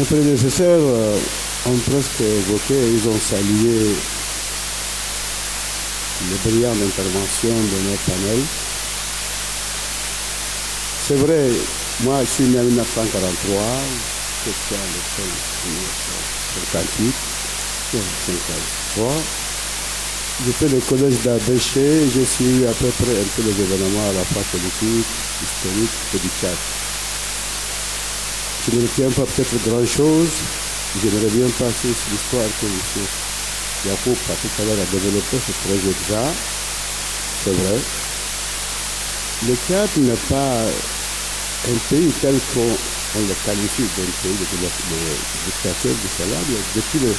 prédécesseurs ont presque évoqué, ils ont salué les brillantes interventions de notre panel. C'est vrai, moi je suis né en 1943, j'étais à l'école en 1958, 1953. J'ai fait le collège d'Abéché, j'ai suivi à peu près un peu les événements à la fois politiques, historiques et du Tchad. Je ne retiens pas peut-être grand-chose, j'aimerais bien passer sur l'histoire que M. Yacoub a tout à l'heure développé ce projet déjà, c'est vrai. Le Tchad n'est pas un pays tel qu'on le qualifie d'un pays de dictateur de cela, mais depuis le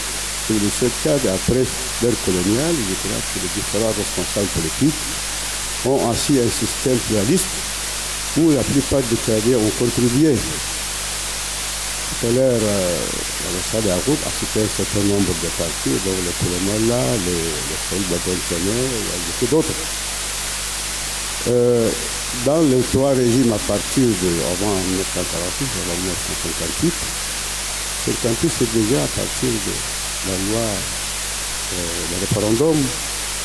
Tchad, après l'ère coloniale, je crois que les différents responsables politiques ont assis un système pluraliste où la plupart des Tchadiens ont contribué. Tout à l'heure, Alassane Yacoub a cité un certain nombre de partis, dont le colonel là, les Saïd Badouane, et beaucoup d'autres. Dans les trois régimes à partir de avant 1948, avant 1958, 58 c'est déjà à partir de la loi, le référendum,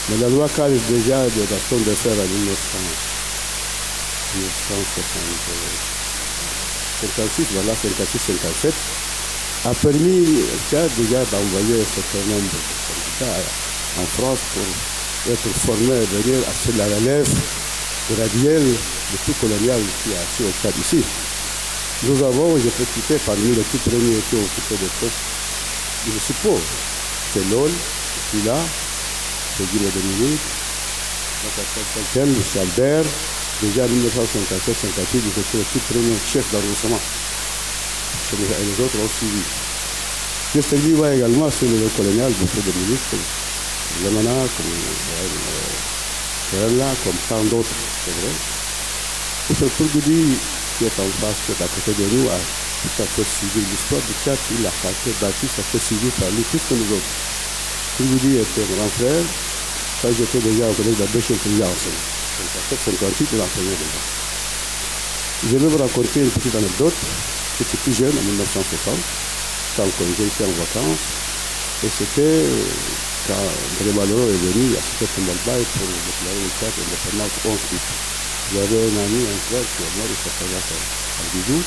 mais la loi cadre déjà de la façon de faire en 1956, voilà, 56-57, a permis déjà d'envoyer un certain nombre de candidats en France pour être formés et venir assurer la relève graduelle de tout colonial qui a assis au Tchad ici. Nous avons, je peux citer parmi les tout premiers qui ont occupé des postes municipaux, c'est LOL, Pila, c'est Guy Dominique, M. Albert, déjà en 1957-58, ils étaient les tout premiers chefs d'arrondissement. Et les autres ont suivi. Juste lui va également sur le colonial, beaucoup de ministres, Yamana, comme Kerala, comme tant d'autres, c'est vrai. Pour ce Tourgoudi, qui est en face, qui est à côté de nous, a tout à fait suivi l'histoire du Tchad, il a bâti, ça fait suivi par lui, plus que nous autres. Tourgoudi était mon grand frère, quand j'étais déjà au collège d'Abéché, il a enseigné. 57-58, il a enseigné déjà. Je vais vous raconter une petite anecdote. J'étais plus jeune, en 1960, quand j'étais en vacances, et c'était quand André Malraux est venu à Siketombalbaï pour déclarer le Tchad indépendant le 11 août. J'avais un ami, un frère qui est mort, il s'appelait Albidou.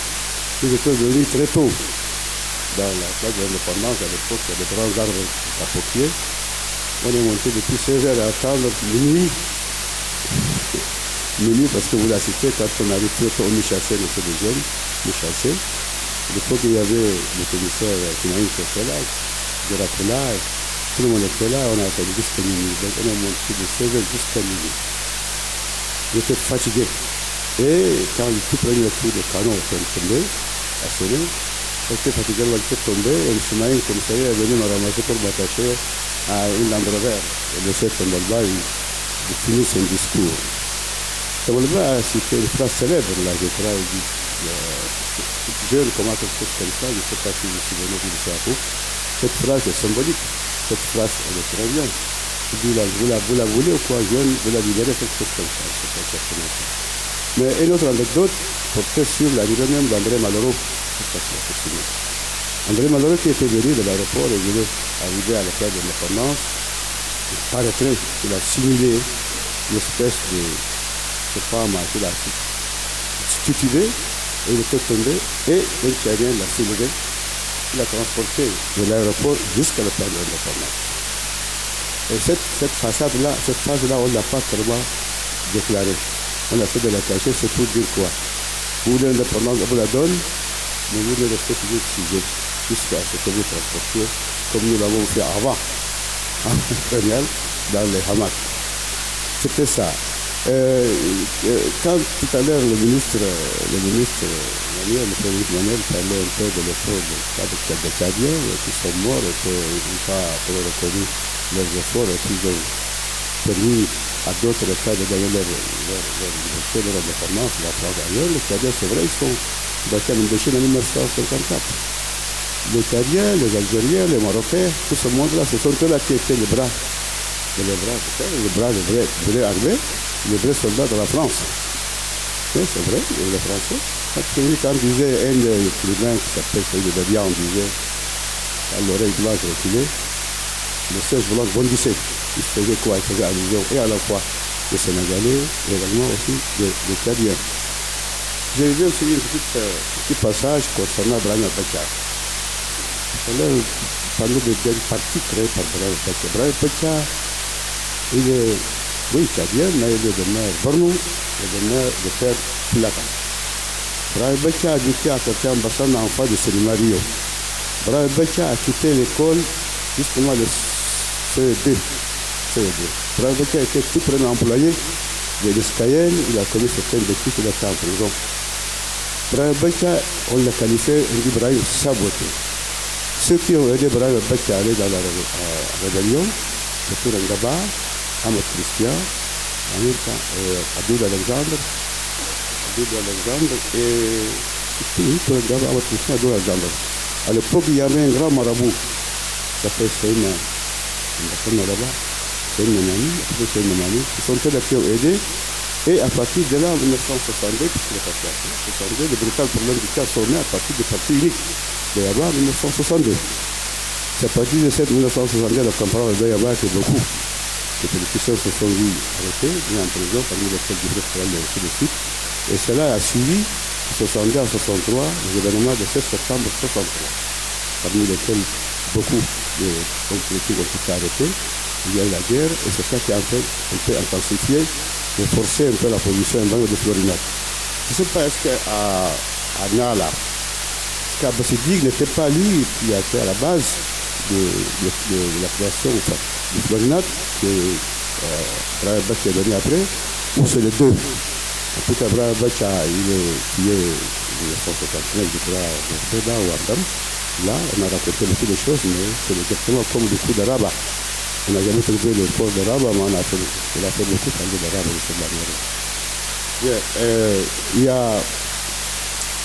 Ils étaient venus très tôt dans la place de l'indépendance. À l'époque, il y a des grands arbres à copier. On est monté depuis 16 heures à attendre minuit. Minuit, parce que vous la citez, quand on arrive très tôt, on nous chassait, on était des jeunes, nous chassait. L'époque, il y avait le commissaire Kinaïn qui était là, Diracoula, tout le monde était là, on a attendu jusqu'à minuit. Donc on est monté de 16 heures jusqu'à minuit. J'étais fatigué. Et quand le tout premier coup de canon était tombé, a sonné, j'étais fatigué, elle était tombée, et le Soumaïn, le commissariat, est venu me ramasser pour m'attacher à une Land Rover. Et le chef Tombalba, il finit son discours. Tombalba a cité une phrase célèbre, là, je crois, il dit, jeune, comment quelque chose comme ça, je ne sais pas si vous vous souvenez du chapeau. Cette phrase est symbolique. Cette phrase, elle est très bien. Vous la voulez ou quoi, jeune, vous la libérez, quelque chose comme ça. C'est pas exactement ça. Mais une autre anecdote portait sur l'arrivée même d'André Malraux. André Malraux qui était venu de l'aéroport et voulait arriver à la place de l'indépendance, il paraîtrait qu'il a simulé une espèce de femme qu'il a titubé, et il était tombé, et un Tchadien l'a soulevé, il l'a transporté de l'aéroport jusqu'à la place de l'indépendance. Et cette façade-là, cette phase-là, on ne l'a pas tellement déclarée. On a fait de la cacher, c'est pour dire quoi? Vous voulez l'indépendance, on vous la donne, mais vous devez rester toujours figé jusqu'à ce que vous transportiez, comme nous l'avons fait avant, en colonial, dans les hamacs. C'était ça. Quand tout à l'heure le ministre Manuel, le premier Manuel parlait un peu de l'effort des Tchadiens qui sont morts et qui n'ont pas reconnu leurs efforts et qui ont permis à d'autres États de gagner leur liberté, leur indépendance, la France ailleurs. Les Tchadiens, c'est vrai, ils sont battus en Indochine en 1954. Les Tchadiens, les Algériens, les Marocains, tout ce monde-là, ce sont eux-là qui étaient les vrais armés, les vrais soldats de la France. Et cette phase-là, cette phase-là, on ne l'a pas tellement Oui, c'est vrai, le français. Quand on disait un écrivain qui s'appelle Saïd Dadia, on disait à l'oreille blanche reculée, le siège volant bondissait. Il faisait quoi? Il faisait allusion et à la fois des Sénégalais et également aussi des Tchadiens. J'ai vu aussi un petit passage concernant Brahim Abacha. On parle d'une partie créée par Brahim Abacha. Brahim Abacha, il est, oui, Tchadien, mais il est de mère Bornou et de mère de père Plata. Brahim Abacha a habité à côté d'Ambassade enfant de Sélimario. Brahim Abacha a quitté l'école justement le CED. Brahim Abacha était tout premier employé de l'Escaïen, il a commis certaines bêtises, il a été en prison. Brahim Abacha, on l'a qualifié, on dit Brahim saboté. Ceux qui ont aidé Brahim Abacha à aller dans la rébellion, c'est Ngaba, Ahmed Christian, Abdul Alexandre et Ngaba, Ahmed Christian, Abdul Alexandre. À l'époque, il y avait un grand marabout qui s'appelle Seyna là-bas, Seyna Mani, qui sont ceux qui ont aidé. Et à partir de là, en 1962, le brutal problème du cas sont nés à partir du parti unique de Yaba en 1962. C'est à partir de cette 1962, la campagne de Yaba a fait beaucoup. Les politiciens se sont vus arrêtés, mis en prison, parmi lesquels Gibril Khalil et ainsi de suite. Et cela a suivi, en 62 à 63, les événements de 7 septembre 63, parmi lesquels beaucoup d'hommes politiques ont été arrêtés. Il y a eu la guerre, et c'est ça qui a fait un peu intensifié et forcer un peu la position en de Florinat. Je ne sais pas, est-ce qu'à Nala, est-ce qu'Abbasidig n'était pas lui qui a été à la base de la création de Florinat, que Brahim Abacha est donné après, ou c'est les deux? En tout cas, Brahim Abacha, il est tué en 1959, je crois, de Feda ou Adam. Là, on a raconté beaucoup de choses, mais c'est exactement comme le coup de Rabat. On n'a jamais trouvé le port de Rabat, mais on a fait beaucoup parler de Rabat de cette manière. Il y a,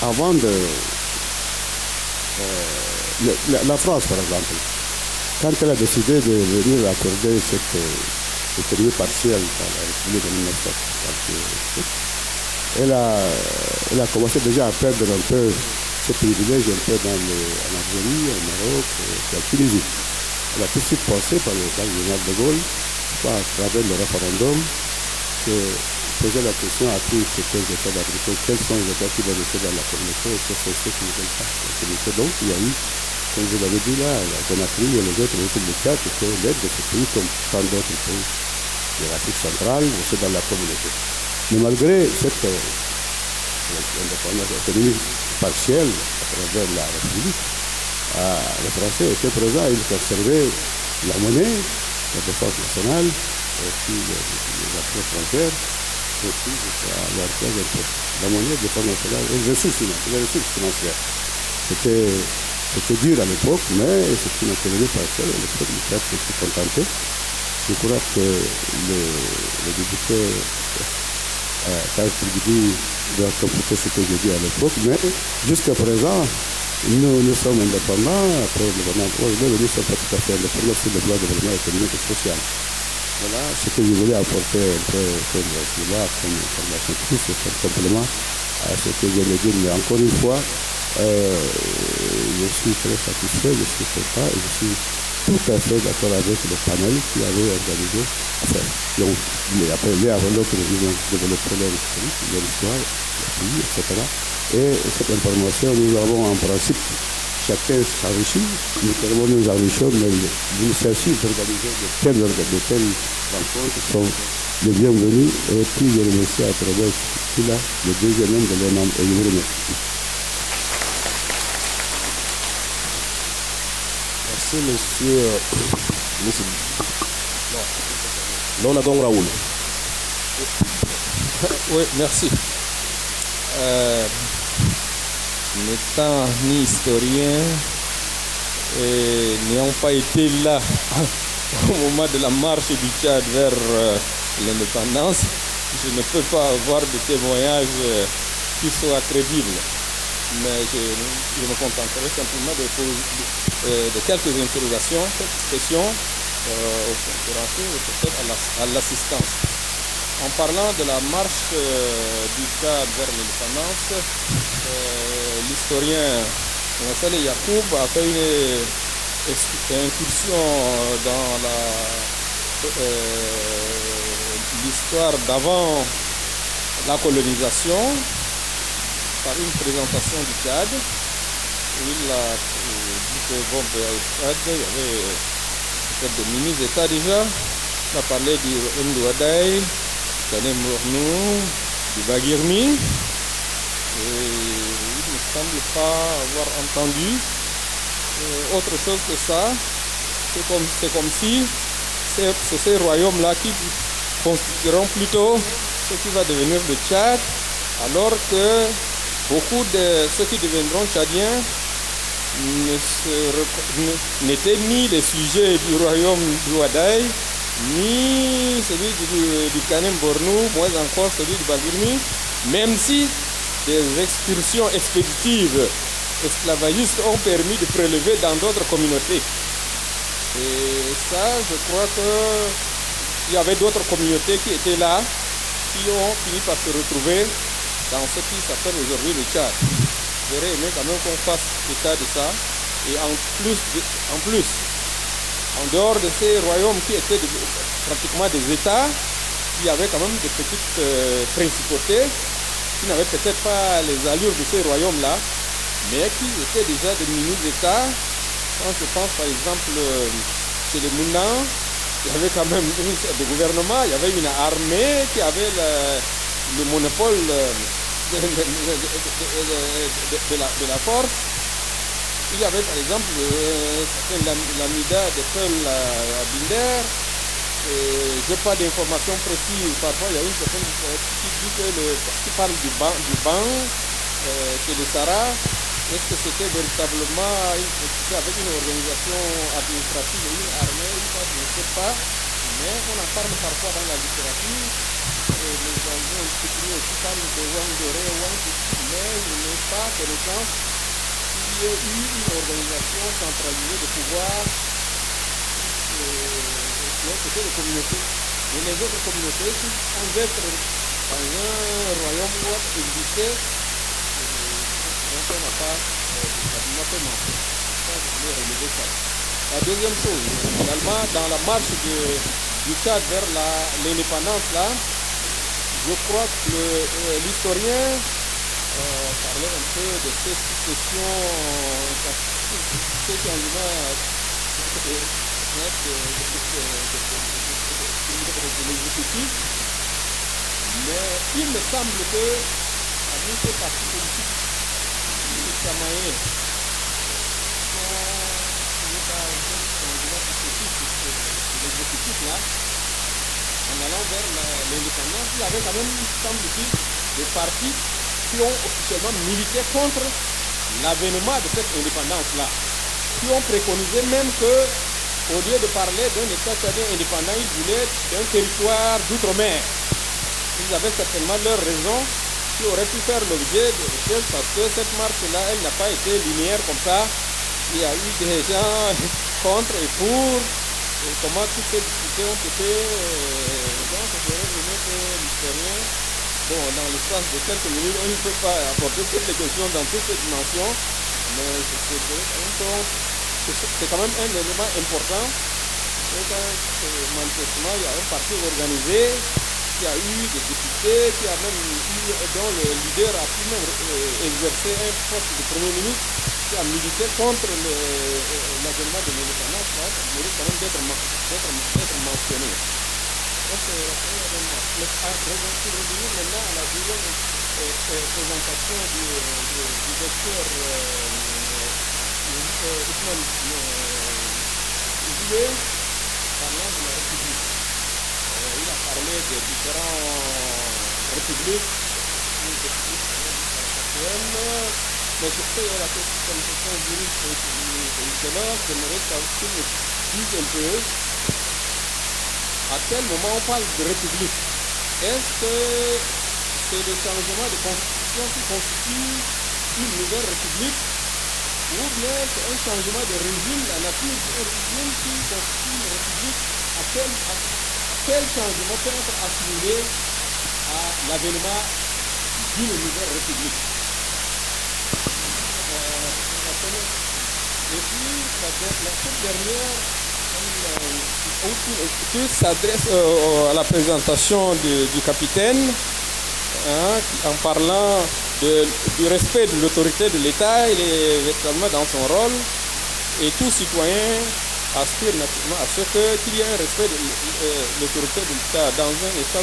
avant de... la France, par exemple, quand elle a décidé de venir accorder cette autonomie partielle par la République de 1967, elle a commencé déjà à perdre un peu ce privilège un peu en Algérie, au Maroc, en Tunisie. Elle a tout de suite pensé par le général de Gaulle, à travers le référendum, que poser la question à tous ces États d'Afrique, quels sont les États qui veulent rester dans la communauté et quels sont ceux qui ne veulent pas la communauté. Donc il y a eu, comme vous l'avez dit là, la Conakry et les autres Républiques qui étaient l'aide de ce pays comme tant d'autres pays de l'Afrique centrale, aussi dans la communauté. Mais malgré cette indépendance économique partielle à travers la République, les Français étaient présents, ils conservaient la monnaie, la défense nationale, et puis les affaires étrangères, et puis la monnaie, la défense nationale, et les ressources financières. C'était dur à l'époque, mais c'est une économie partielle, et le peuple s'est contenté. Je crois que le député Charles Tribidi doit compléter ce que j'ai dit à l'époque, mais jusqu'à présent, nous sommes indépendants, après nous ne sommes pas tout à fait indépendants sur le plan de développement économique et social. Voilà ce que je voulais apporter un peu comme information plus et comme complément à ce que je viens de dire. Mais encore une fois, je suis très satisfait, je suis content et je suis tout à fait d'accord avec le panel qui avait organisé, après l'un avant l'autre, ils ont développé leur historique, leur histoire, leur pays, etc. Et cette information, nous avons en principe, chacun s'enrichit, nous nous enrichissons, mais l'initiative d'organiser de telles rencontres sont les bienvenus. Et puis je remercie à travers celui-là, le deuxième homme de l'ENAM, et je vous remercie. Merci, monsieur Lonadong Raoul. Oui, merci. N'étant ni historien et n'ayant pas été là au moment de la marche du Tchad vers l'indépendance, je ne peux pas avoir de témoignages qui soient crédibles. Mais je me contenterai simplement de poser de quelques interrogations, quelques questions aux conférenciers et peut-être à l'assistance. en parlant de la marche du Tchad vers l'indépendance, l'historien González Yacoub a fait une incursion dans l'histoire d'avant la colonisation par une présentation du Tchad. Il a dit que bon, au Tchad, il y avait peut-être des mini-États déjà. On a parlé du Ndouadaï, du Kanem Bornou, du Baguirmi. Et il ne semble pas avoir entendu autre chose que ça. C'est comme si c'est ces royaumes-là qui constitueront plutôt ce qui va devenir le Tchad, alors que beaucoup de ceux qui deviendront tchadiens n'étaient ni les sujets du royaume du Wadaï, ni celui du Kanem Bornou, moins encore celui du Baguirmi, même si des excursions expéditives esclavagistes ont permis de prélever dans d'autres communautés. Et ça, je crois qu'il y avait d'autres communautés qui étaient là, qui ont fini par se retrouver dans ce qui s'appelle aujourd'hui le Tchad. J'aurais aimé quand même qu'on fasse état de ça. Et en plus, en dehors de ces royaumes qui étaient pratiquement des États, il y avait quand même des petites principautés qui n'avaient peut-être pas les allures de ces royaumes-là, mais qui étaient déjà des mini-États. Quand je pense par exemple chez les Mounans, il y avait quand même des gouvernements, il y avait une armée qui avait le monopole de la force. Il y avait par exemple l'amida de Peul à Binder. Je n'ai pas d'informations précises. Parfois, il y a une personne qui parle du ban chez les Sahara. Est-ce que c'était véritablement avec une organisation administrative et une armée? Je ne sais pas. Mais on en parle parfois dans la littérature. Les gens aussi parlent de Wang Doré, mais il n'est pas connaissance qu'il y ait eu une organisation centralisée de pouvoir c'était les communautés. Mais les autres communautés, sans être dans un royaume où existait, donc on n'a pas fait mention. La deuxième chose, également, dans la marche du Tchad vers l'indépendance, là, je crois que l'historien parlait un peu de ces successions, ces changements de l'exécutif, mais il me semble que parmi ces partis politiques les Samaïens de l'exécutif là, en allant vers l'indépendance, il y avait quand même, semble-t-il, des partis qui ont officiellement milité contre l'avènement de cette indépendance-là, qui ont préconisé même que, au lieu de parler d'un État tchadien indépendant, ils voulaient d'un territoire d'outre-mer. Ils avaient certainement leurs raisons qui auraient pu faire l'objet de recherches parce que cette marche-là, elle n'a pas été linéaire comme ça. Il y a eu des gens contre et pour. Et comment toutes ces discussions ont été. Donc, je dirais que l'historien, bon, dans l'espace de quelques minutes, on ne peut pas apporter toutes les questions dans toutes ces dimensions, mais c'est quand même un élément important. Manifestement, il y a un parti organisé qui a eu des députés, qui a même eu, dont le leader a pu même exercer un poste de Premier ministre, qui a milité contre l'avènement de l'indépendance. Ça mérite quand même d'être mentionné. Donc, pour revenir maintenant à la deuxième présentation du docteur Ousmane Ouzoué, parlant de la République. Il a parlé des différentes républiques, mais surtout la question juridique traditionnelle, j'aimerais qu'il me dise un peu à quel moment on parle de république. Est-ce que c'est le changement de constitution qui constitue une nouvelle république, ou bien c'est un changement de régime, la nature d'un régime qui constitue une république? À quel changement peut être assimilé à l'avènement d'une nouvelle république. Et puis, la toute dernière étude s'adresse à la présentation du capitaine, en parlant du respect de l'autorité de l'État. Il est véritablement dans son rôle, et tout citoyen aspire naturellement à ce qu'il y ait un respect de l'autorité de l'État. Dans un État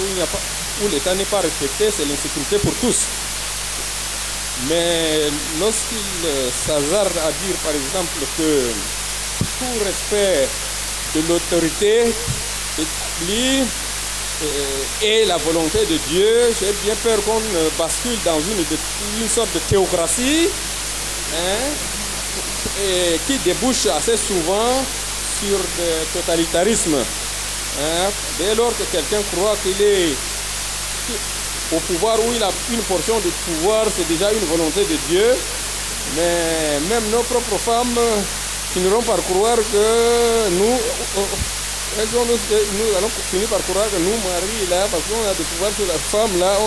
où l'État n'est pas respecté, c'est l'insécurité pour tous. Mais lorsqu'il s'hasarde à dire, par exemple, que tout respect de l'autorité établie est la volonté de Dieu, j'ai bien peur qu'on bascule dans une sorte de théocratie, et qui débouche assez souvent sur le totalitarisme. Dès lors que quelqu'un croit qu'il est au pouvoir, où il a une portion de pouvoir, c'est déjà une volonté de Dieu. Mais même nos propres femmes finiront par croire que nous allons finir par croire que nous, maris, là, parce qu'on a du pouvoir sur la femme, là,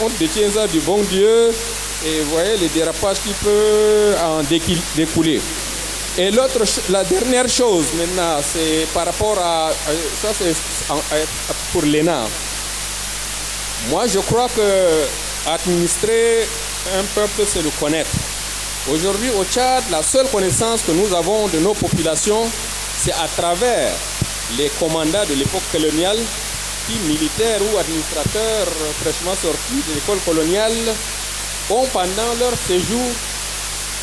on détient ça du bon Dieu. Et vous voyez les dérapages qui peuvent en découler. Et la dernière chose maintenant, c'est par rapport à ça, c'est pour l'ENA. Moi, je crois que administrer un peuple, c'est le connaître. Aujourd'hui, au Tchad, la seule connaissance que nous avons de nos populations, c'est à travers les commandants de l'époque coloniale, qui, militaires ou administrateurs fraîchement sortis de l'école coloniale, ont, pendant leur séjour,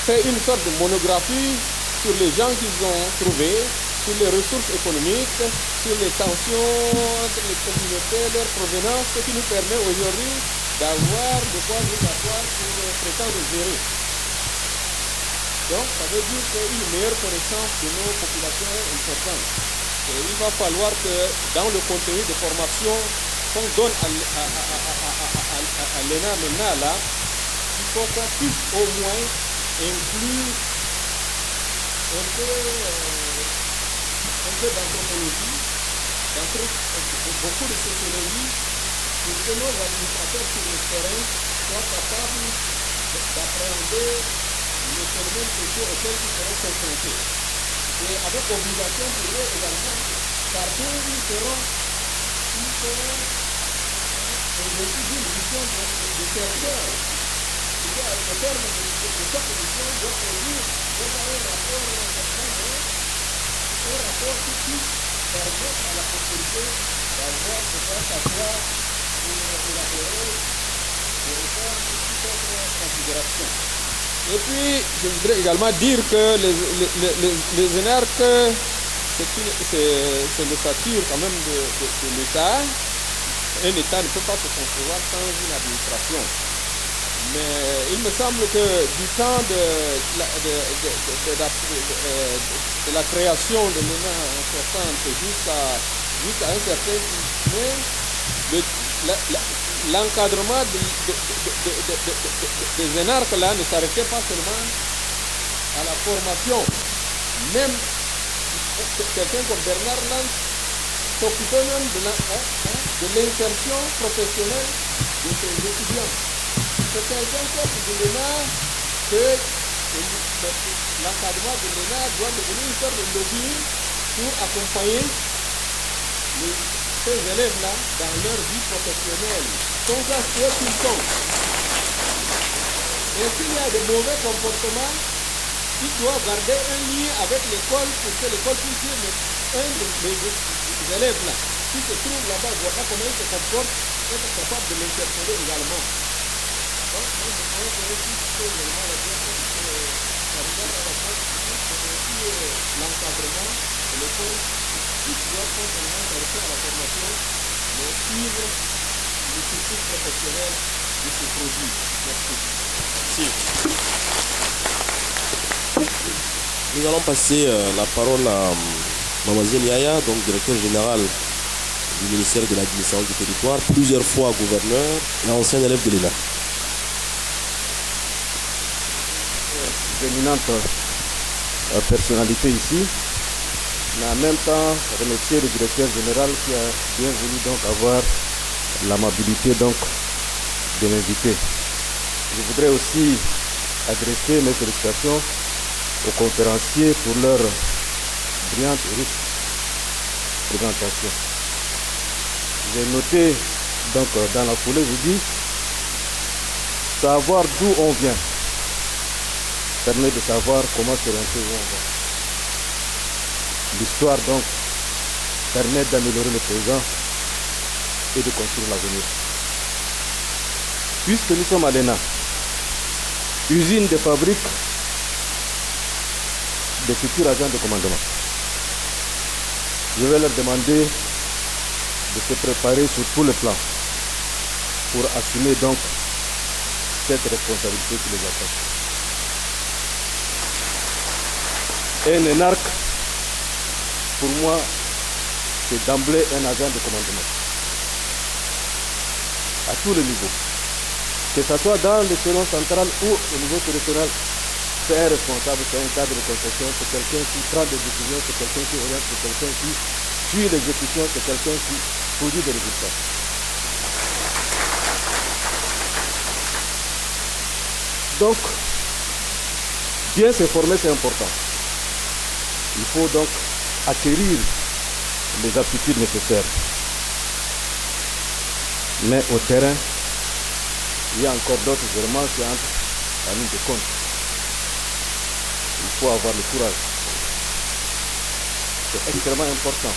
fait une sorte de monographie sur les gens qu'ils ont trouvés, sur les ressources économiques, sur les tensions entre les communautés, leur provenance, ce qui nous permet aujourd'hui d'avoir de quoi nous asseoir pour prétendre gérer. Donc, ça veut dire qu'une meilleure connaissance de nos populations est importante. Et il va falloir que dans le contenu de formation qu'on donne à l'ENA maintenant, là, il faut qu'on puisse au moins inclure un peu d'anthropologie, beaucoup de sociologie, pour que nos administrateurs sur le terrain soient capables d'appréhender les phénomènes sociaux auxquels ils seront confrontés. Et avec obligation pour eux également, car eux, ils seront investis d'une mission de chercheur. Le terme de chaque mission doit produire un rapport qui puisse permettre à la postérité d'avoir de quoi s'asseoir pour élaborer des réformes et toute autre considération. Et puis, je voudrais également dire que les énarques, c'est le sature quand même de l'État. Un État ne peut pas se concevoir sans une administration. Mais il me semble que du temps de la création de l'ENA en 60 jusqu'à un certain point, l'encadrement des énarques là ne s'arrêtait pas seulement à la formation. Même quelqu'un comme Bernard Lance s'occupait même de l'insertion professionnelle de ses étudiants. C'est quelqu'un de l'ENA que l'encadrement de l'ENA doit devenir une sorte de lobby pour accompagner ces élèves-là dans leur vie professionnelle. Sont ça ce qu'ils sont. Et s'il y a de mauvais comportements, ils doivent garder un lien avec l'école pour que l'école puisse dire un des élèves-là qui se trouve là-bas, voilà comment il se comporte, être capable de l'interpeller également. Donc, moi, je crois que c'est également la bien que ça regarde à la place, c'est aussi l'encadrement de l'école qui doit continuer à rester à la formation, mais suivre le cursus professionnel de ce produit. Merci. Nous allons passer la parole à Mamazine Yaya, donc directeur général du ministère de l'administration du territoire, plusieurs fois gouverneur et ancien élève de l'ENA. Éminente personnalité ici, mais en même temps remercier le directeur général qui a bien voulu donc avoir l'amabilité donc de l'invité. Je voudrais aussi adresser mes félicitations aux conférenciers pour leur brillante et riche présentation. J'ai noté donc dans la foulée, je dis, savoir d'où on vient permet de savoir comment s'orienter où on va. L'histoire donc permet d'améliorer le présent et de construire l'avenir. Puisque nous sommes à l'ENA, usine de fabrique des futurs agents de commandement, je vais leur demander de se préparer sur tous les plans pour assumer donc cette responsabilité qui les attend. Un énarque, pour moi, c'est d'emblée un agent de commandement. À tous les niveaux. Que ce soit dans l'échelon central ou au niveau territorial, c'est un responsable, c'est un cadre de construction, c'est quelqu'un qui prend des décisions, c'est quelqu'un qui oriente, c'est quelqu'un qui suit l'exécution, c'est quelqu'un qui produit des résultats. Donc, bien se former, c'est important. Il faut donc acquérir les aptitudes nécessaires. Mais au terrain, il y a encore d'autres éléments qui entrent en ligne de compte. Il faut avoir le courage. C'est extrêmement important.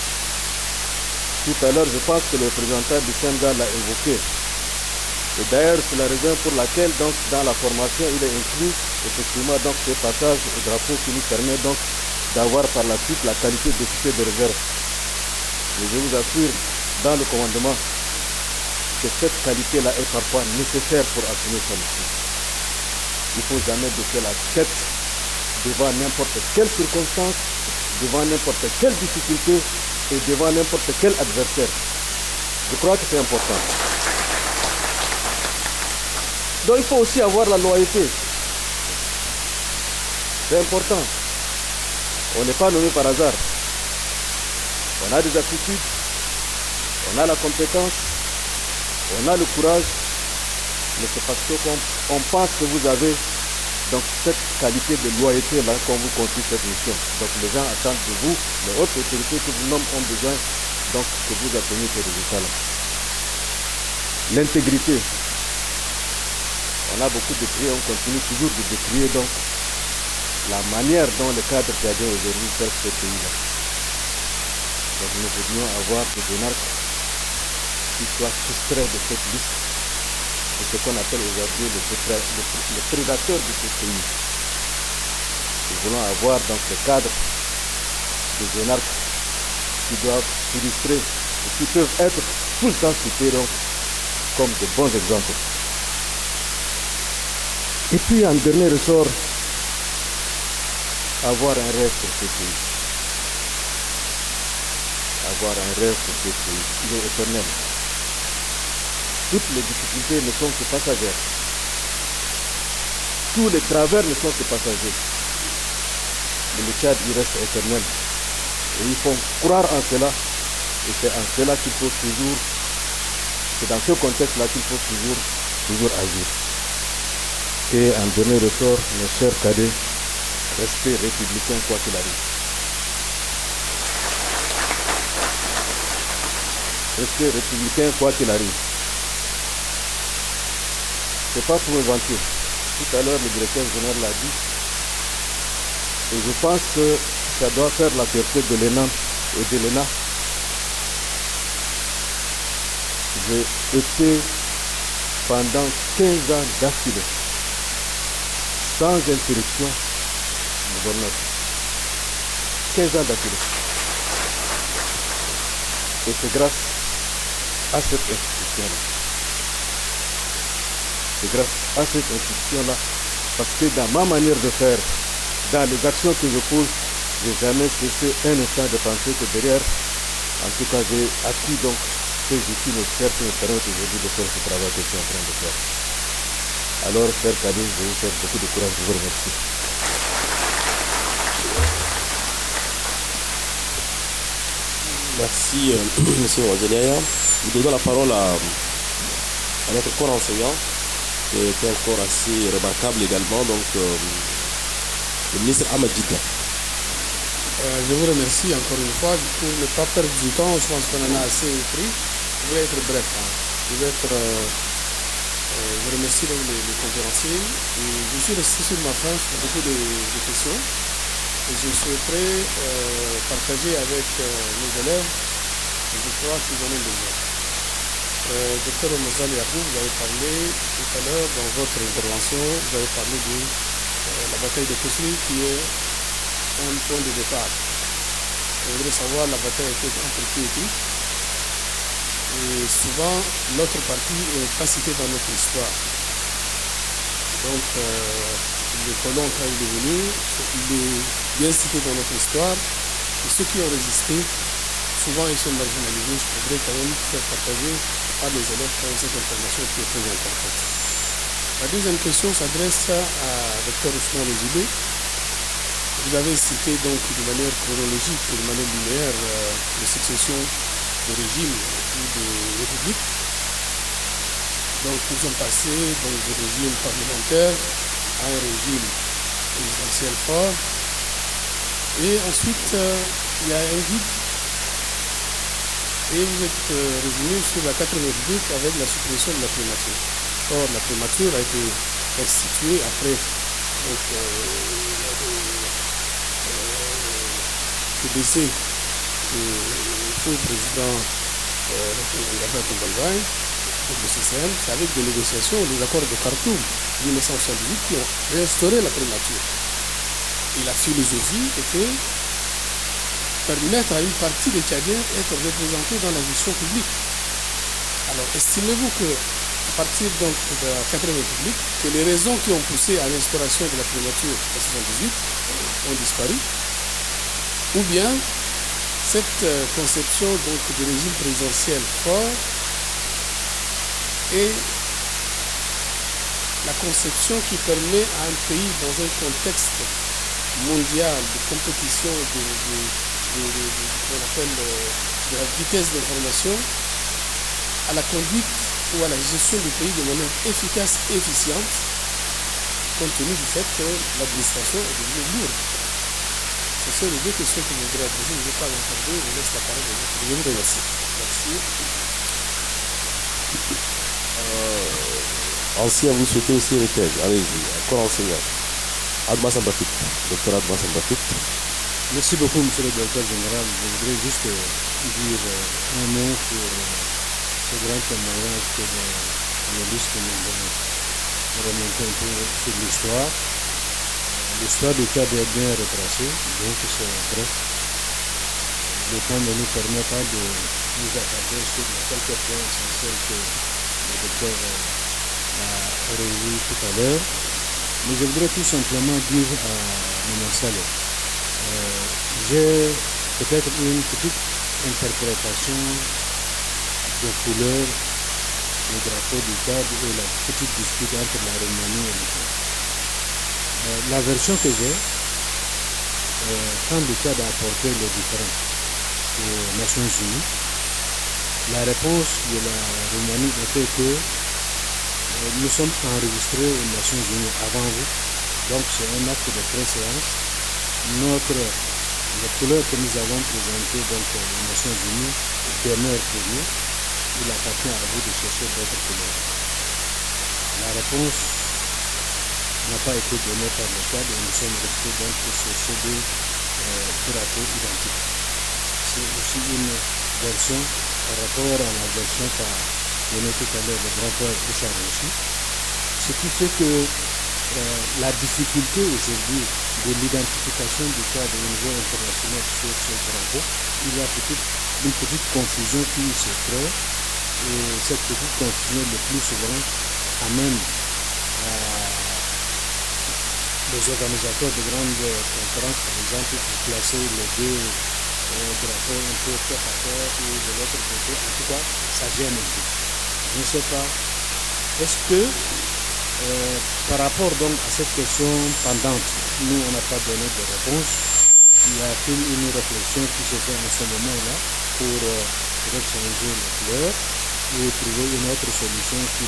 Tout à l'heure, je pense que le représentant du Sénégal l'a évoqué. Et d'ailleurs, c'est la raison pour laquelle, donc, dans la formation, il est inclus effectivement donc, ce passage au drapeau qui nous permet donc d'avoir par la suite la qualité d'officier de réserve. Mais je vous assure, dans le commandement, que cette qualité-là est parfois nécessaire pour assumer sa mission. Il ne faut jamais baisser la tête devant n'importe quelle circonstance, devant n'importe quelle difficulté et devant n'importe quel adversaire. Je crois que c'est important. Donc il faut aussi avoir la loyauté. C'est important. On n'est pas nommé par hasard. On a des aptitudes, on a la compétence, on a le courage, mais c'est parce qu'on pense que vous avez donc cette qualité de loyauté là qu'on vous confie cette mission. Donc les gens attendent de vous, les hautes autorités que vous nommez ont besoin donc que vous atteigniez ces résultats-là. L'intégrité. On a beaucoup décrié, on continue toujours de décrier donc la manière dont le cadre tchadien aujourd'hui sert ce pays-là. Donc nous devrions avoir des énarques qui soient soustraits de cette liste de ce qu'on appelle aujourd'hui le prédateur de ce pays. Nous voulons avoir dans ce cadre des énarques qui doivent illustrer et qui peuvent être tout le temps cités donc, comme de bons exemples. Et puis en dernier ressort, avoir un rêve pour ce pays. Avoir un rêve pour ce pays. Il est éternel. Toutes les difficultés ne sont que passagères. Tous les travers ne sont que passagers. Mais le Tchad, il reste éternel. Et il faut croire en cela. Et c'est en cela qu'il faut toujours, c'est dans ce contexte-là qu'il faut toujours agir. Et en dernier ressort, mes chers cadets, restez républicains quoi qu'il arrive. Restez républicains quoi qu'il arrive. C'est pas pour me vanter. Tout à l'heure, le directeur général l'a dit. Et je pense que ça doit faire la fierté de l'ENA et de l'ENA. J'ai été pendant 15 ans d'affilée, sans interruption, gouverneur. 15 ans d'affilée. Et c'est grâce à cette institution-là. C'est grâce à cette institution-là, parce que dans ma manière de faire, dans les actions que je pose, je n'ai jamais cessé un instant de penser que derrière, en tout cas, j'ai acquis donc ces outils nécessaires qui me permettent aujourd'hui de faire ce travail que je suis en train de faire. Alors, chers cadets, je vous souhaite beaucoup de courage, je vous remercie. Merci, M. Wazeniaya. Nous donnons la parole à notre corps enseignant, qui est un corps assez remarquable également, donc le ministre Amadjida. Je vous remercie encore une fois. Pour ne pas perdre du temps, je pense qu'on en a assez pris. Je vais être bref. Je remercie donc les conférenciers. Je suis resté sur ma fin sur beaucoup de questions. Et je souhaiterais partager avec mes élèves, je crois qu'ils en ont besoin. Docteur Omozal Yakou, vous avez parlé tout à l'heure dans votre intervention, vous avez parlé de la bataille de Kessri qui est un point de départ. Je voudrais savoir, la bataille était entre qui et qui. Et souvent, l'autre partie n'est pas citée dans notre histoire. Donc, les colons, quand il est venu, il est bien cité dans notre histoire. Et ceux qui ont résisté, souvent ils sont marginalisés. Je voudrais quand même faire partager à les élèves quand même cette information qui est très importante. La deuxième question s'adresse à Dr Ousmane Ozile. Vous avez cité donc de manière chronologique, de manière linéaire, les successions de régimes ou de républiques. Donc nous sommes passés donc, du régime parlementaire à un régime présidentiel fort. Et ensuite, il y a un guide. Et vous êtes revenu sur la 4e République avec la suppression de la primature. Or, la primature a été instituée après le décès du faux président Ngaba Tombalbaye, le CCM, c'est avec des négociations, les accords de Khartoum 1978 qui ont réinstauré la primature. Et la philosophie était permettre à une partie des Tchadiens d'être représentés dans la gestion publique. Alors, estimez-vous que, à partir donc de la 4e République, que les raisons qui ont poussé à l'instauration de la primature en 1978 ont disparu, ou bien cette conception donc de régime présidentiel fort est la conception qui permet à un pays dans un contexte mondial de compétition qu'on appelle de la vitesse d'information à la conduite ou à la gestion du pays de manière efficace et efficiente compte tenu du fait que l'administration est devenue lourde. Ce sont les deux questions que je voudrais adresser. Je ne vais pas m'attarder, je laisse la parole aux autres. Je vous remercie. Merci. Ancien, vous souhaitez aussi répéter. Allez-y, encore enseignant. Adma Sambafit, docteur Adma Sambafit. Merci beaucoup, monsieur le directeur général. Je voudrais juste dire un mot sur ce grand témoignage que les listes nous donnent. Remonter un peu sur l'histoire. L'histoire du Tchad est bien retracée, donc c'est bref. Le temps ne nous permet pas de nous attarder sur quelques points essentiels que le docteur a relevé tout à l'heure. Mais je voudrais tout simplement dire à M. Saleh, j'ai peut-être une petite interprétation de couleur du drapeau du Tchad et la petite dispute entre la Roumanie et le Tchad. La version que j'ai, quand le Tchad a apporté les différends aux Nations Unies, la réponse de la Roumanie était que nous sommes enregistrés aux Nations Unies avant vous, donc c'est un acte de préséance. Les couleurs que nous avons présentées donc, aux Nations Unies demeurent pour nous. Il appartient à vous de chercher d'autres couleurs. La réponse n'a pas été donnée par le Tchad et nous sommes restés donc sur ces deux drapeaux identiques. C'est aussi une version par rapport à la version qu'a donnée tout à l'heure le grand père Richard Roussi. Ce qui fait que la difficulté aujourd'hui de l'identification du Tchad au niveau international sur ce drapeau, il y a une petite confusion qui se crée et cette petite confusion le plus souvent amène les organisateurs de grandes conférences par exemple à placer les deux drapeaux un peu terre à terre ou de l'autre côté. En tout cas, ça gêne un peu. Je ne sais pas, est-ce que par rapport donc à cette question pendante, nous on n'a pas donné de réponse, il y a une réflexion qui se fait en ce moment-là pour peut-être changer les couleurs ou trouver une autre solution qui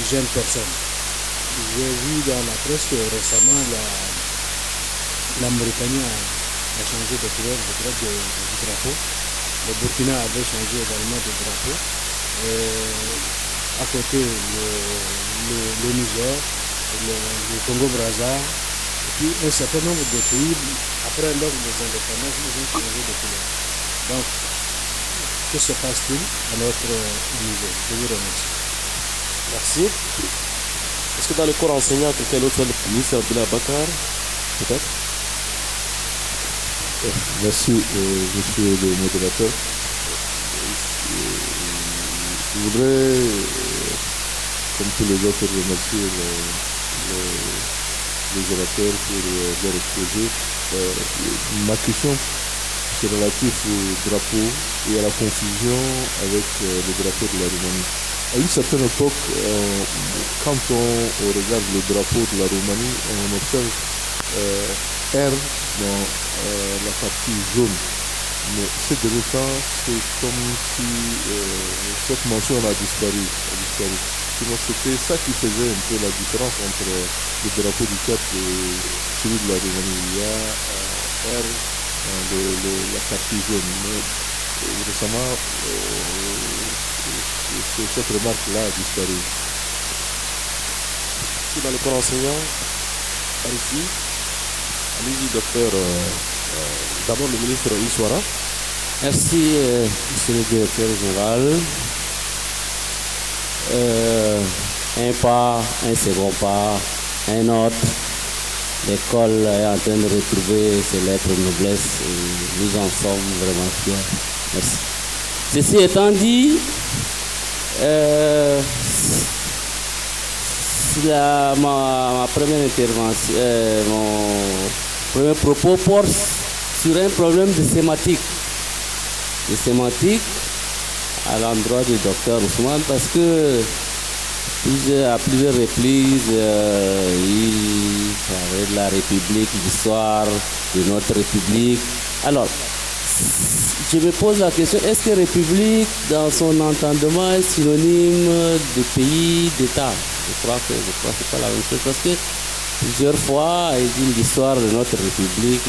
gêne personne. J'ai vu dans la presse que récemment la Mauritanie a changé de couleur du drapeau. Le Burkina avait changé également de drapeau. À côté, le Niger, le Congo-Brazza, et puis un certain nombre de pays, après lors des indépendances, ils ont changé de couleur. Donc, que se passe-t-il à notre niveau? Je vous remercie. Merci. Est-ce que dans le corps enseignant, quelqu'un d'autre, le ministre Abdullah Bakar, peut-être? Merci, monsieur le modérateur. Je voudrais, comme tous les autres, remercier les orateurs pour leur exposé. Ma question, c'est relatif au drapeau et à la confusion avec le drapeau de la Roumanie. À une certaine époque, quand on regarde le drapeau de la Roumanie, on observe R dans la partie jaune. Mais ces derniers temps, c'est comme si cette mention a disparu. C'était ça qui faisait un peu la différence entre le drapeau du Tchad et celui de la Roumanie. Il y a R dans la partie jaune. Mais récemment, cette remarque-là a disparu. Si dans le corps enseignant, allez-y, docteur. D'abord, le ministre Iswara. Merci, monsieur le directeur général. Un pas, un second pas, un autre. L'école est en train de retrouver ses lettres de noblesse et nous en sommes vraiment fiers. Merci. Ceci étant dit, ma première intervention, mon premier propos porte sur un problème de sémantique. De sémantique à l'endroit du docteur Ousmane parce que à plusieurs reprises, il parlait de la République, l'histoire de notre République. Alors, je me pose la question, est-ce que République, dans son entendement, est synonyme de pays, d'État? Je crois que c'est pas la même chose parce que plusieurs fois, il dit l'histoire de notre République,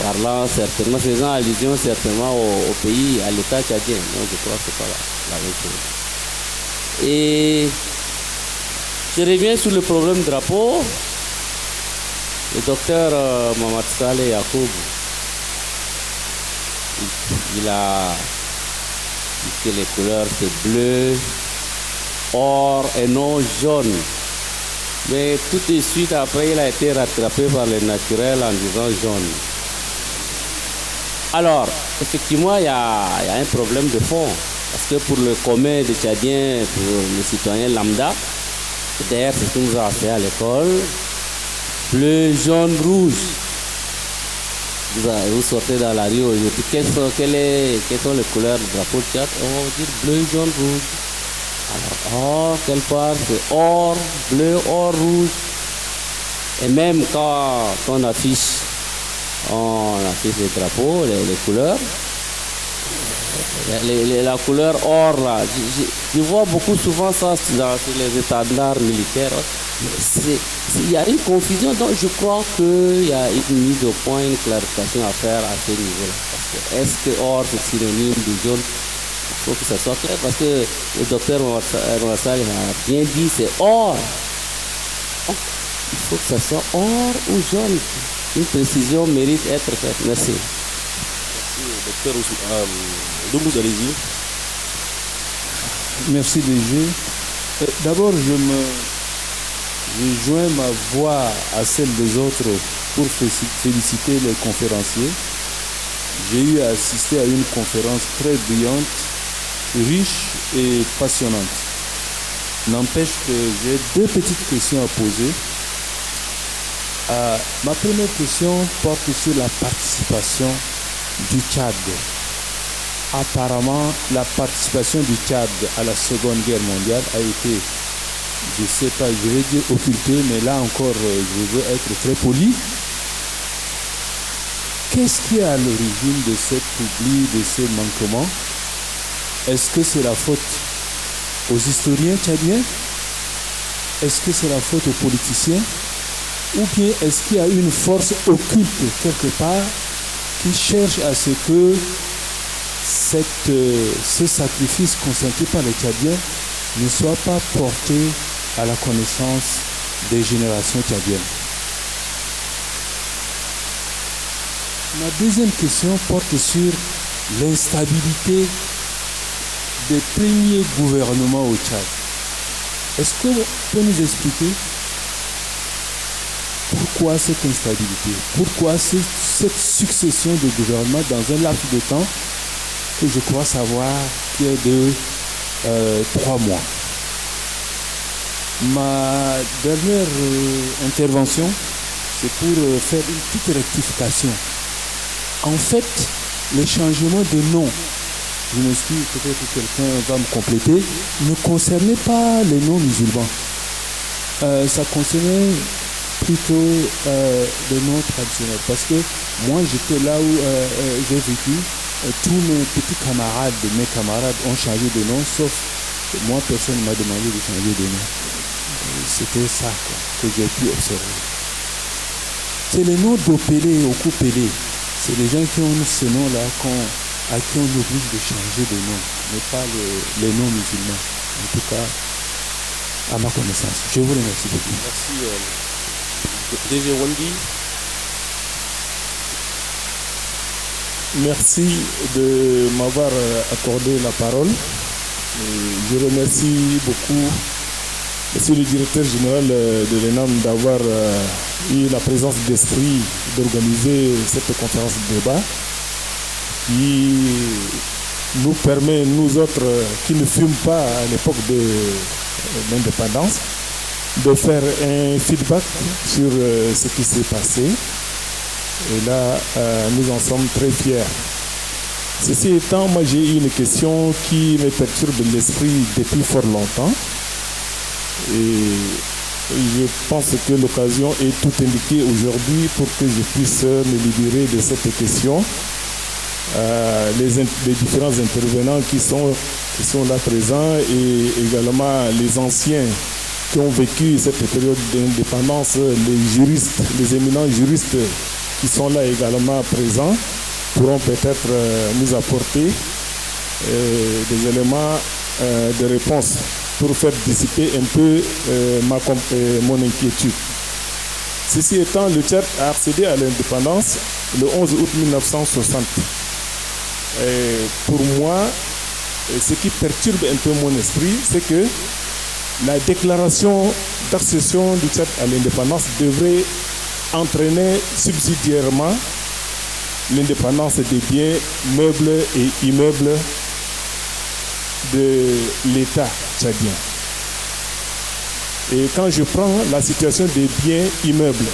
parlant certainement, faisant allusion certainement au pays, à l'État tchadien. Donc je crois que c'est pas la même chose. Et je reviens sur le problème drapeau. Le docteur Mamad Saleh Yacoub, il a dit que les couleurs c'est bleu, or et non jaune. Mais tout de suite après, il a été rattrapé par le naturel en disant jaune. Alors, effectivement, il y a un problème de fond. Parce que pour le commun des Tchadiens, pour le citoyen lambda, d'ailleurs, c'est ce qu'on nous a fait à l'école, bleu, jaune, rouge. Vous sortez dans la rue aujourd'hui, quelles sont les couleurs du drapeau de Tchad? On va dire bleu, jaune, rouge. Alors, or, quelle part? C'est or, bleu, or, rouge. Et même quand on affiche les drapeaux, les couleurs, la couleur or là, je vois beaucoup souvent ça sur les étendards militaires. Il y a une confusion, donc je crois qu'il y a une mise au point, une clarification à faire à ce niveau-là. Est-ce que or c'est synonyme de jaune? Il faut que ça soit clair parce que le docteur Mouassal a bien dit c'est or. Il faut que ça soit or ou jaune. Une précision mérite d'être faite. Merci. Merci, docteur Doumbous, allez-y. Merci DG. D'abord, je joins ma voix à celle des autres pour féliciter les conférenciers. J'ai eu à assister à une conférence très brillante, riche et passionnante. N'empêche que j'ai deux petites questions à poser. Ma première question porte sur la participation du Tchad. Apparemment, la participation du Tchad à la Seconde Guerre mondiale a été je sais pas, je vais dire occulté, mais là encore, je veux être très poli. Qu'est-ce qui est à l'origine de cet oubli, de ce manquement? Est-ce que c'est la faute aux historiens tchadiens? Est-ce que c'est la faute aux politiciens? Ou bien est-ce qu'il y a une force occulte quelque part qui cherche à ce que ce sacrifice consenti par les Tchadiens ne soit pas porté à la connaissance des générations tchadiennes? Ma deuxième question porte sur l'instabilité des premiers gouvernements au Tchad. Est-ce que vous pouvez nous expliquer pourquoi cette instabilité? Pourquoi cette succession de gouvernements dans un laps de temps que je crois savoir qui est de 3 mois? Ma dernière intervention, c'est pour faire une petite rectification. En fait, le changement de nom, je m'excuse, peut-être que quelqu'un va me compléter, ne concernait pas les noms musulmans. Ça concernait plutôt des noms traditionnels. Parce que moi, j'étais là où j'ai vécu. Tous mes petits camarades, mes camarades ont changé de nom, sauf que moi, personne ne m'a demandé de changer de nom. C'était ça quoi, que j'ai pu observer. C'est les noms d'Opélé, Okupélé. C'est les gens qui ont ce nom-là à qui on oblige de changer de nom, mais pas les noms musulmans. En tout cas, à ma connaissance. Je vous remercie beaucoup. Merci. DG Wendy. Merci de m'avoir accordé la parole. Je remercie beaucoup Monsieur le directeur général de l'ENAM d'avoir eu la présence d'esprit d'organiser cette conférence de débat qui nous permet, nous autres qui ne fûmes pas à l'époque de l'indépendance, de faire un feedback sur ce qui s'est passé. Et là, nous en sommes très fiers. Ceci étant, moi j'ai une question qui me perturbe l'esprit depuis fort longtemps. Et je pense que l'occasion est tout indiquée aujourd'hui pour que je puisse me libérer de cette question. Les différents intervenants qui sont là présents et également les anciens qui ont vécu cette période d'indépendance, les juristes, les éminents juristes qui sont là également présents pourront peut-être nous apporter des éléments de réponse pour faire dissiper un peu mon inquiétude. Ceci étant, le Tchad a accédé à l'indépendance le 11 août 1960. Pour moi, ce qui perturbe un peu mon esprit, c'est que la déclaration d'accession du Tchad à l'indépendance devrait entraîner subsidiairement l'indépendance des biens meubles et immeubles de l'État tchadien. Et quand je prends la situation des biens immeubles,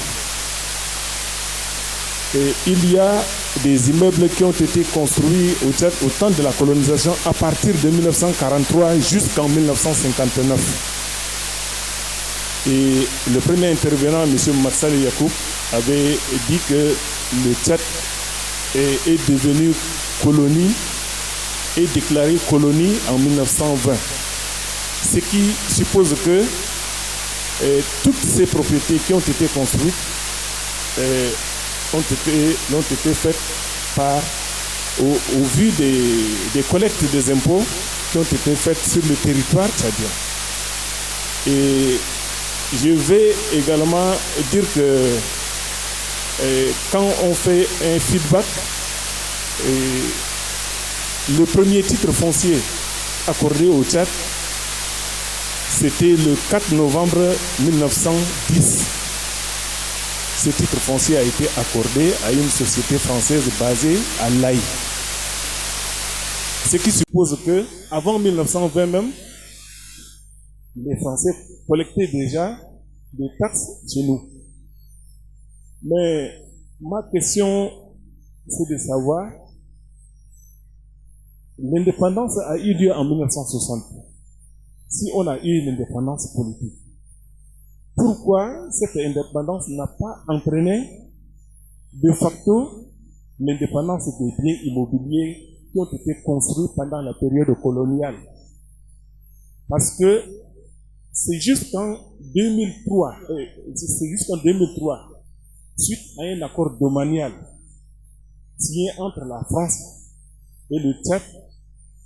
il y a des immeubles qui ont été construits au Tchad au temps de la colonisation à partir de 1943 jusqu'en 1959. Et le premier intervenant, M. Matsal Yacoub, avait dit que le Tchad est devenu colonie et déclaré colonie en 1920. Ce qui suppose que toutes ces propriétés qui ont été construites ont été faites au vu des collectes des impôts qui ont été faites sur le territoire tchadien. Et je vais également dire que quand on fait un feedback, le premier titre foncier accordé au Tchad, c'était le 4 novembre 1910. Ce titre foncier a été accordé à une société française basée à l'Aï. Ce qui suppose que, avant 1920 même, les Français collectaient déjà des taxes chez nous. Mais ma question, c'est de savoir, l'indépendance a eu lieu en 1960. si on a eu une indépendance politique, pourquoi cette indépendance n'a pas entraîné de facto l'indépendance des biens immobiliers qui ont été construits pendant la période coloniale? Parce que c'est jusqu'en 2003, suite à un accord domanial signé entre la France et le Tchad,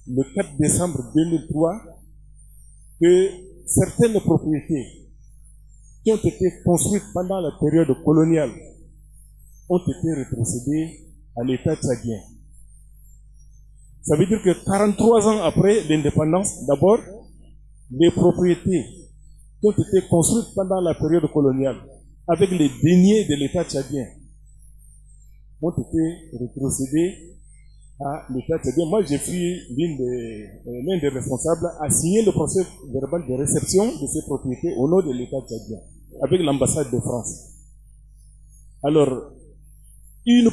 le 4 décembre 2003, que certaines propriétés qui ont été construites pendant la période coloniale ont été rétrocédées à l'État tchadien. Ça veut dire que 43 ans après l'indépendance, d'abord, les propriétés qui ont été construites pendant la période coloniale avec les deniers de l'État tchadien ont été rétrocédées à l'État tchadien. Moi, j'ai fui l'un des responsables à signer le procès verbal de réception de ces propriétés au nom de l'État tchadien avec l'ambassade de France. Alors, une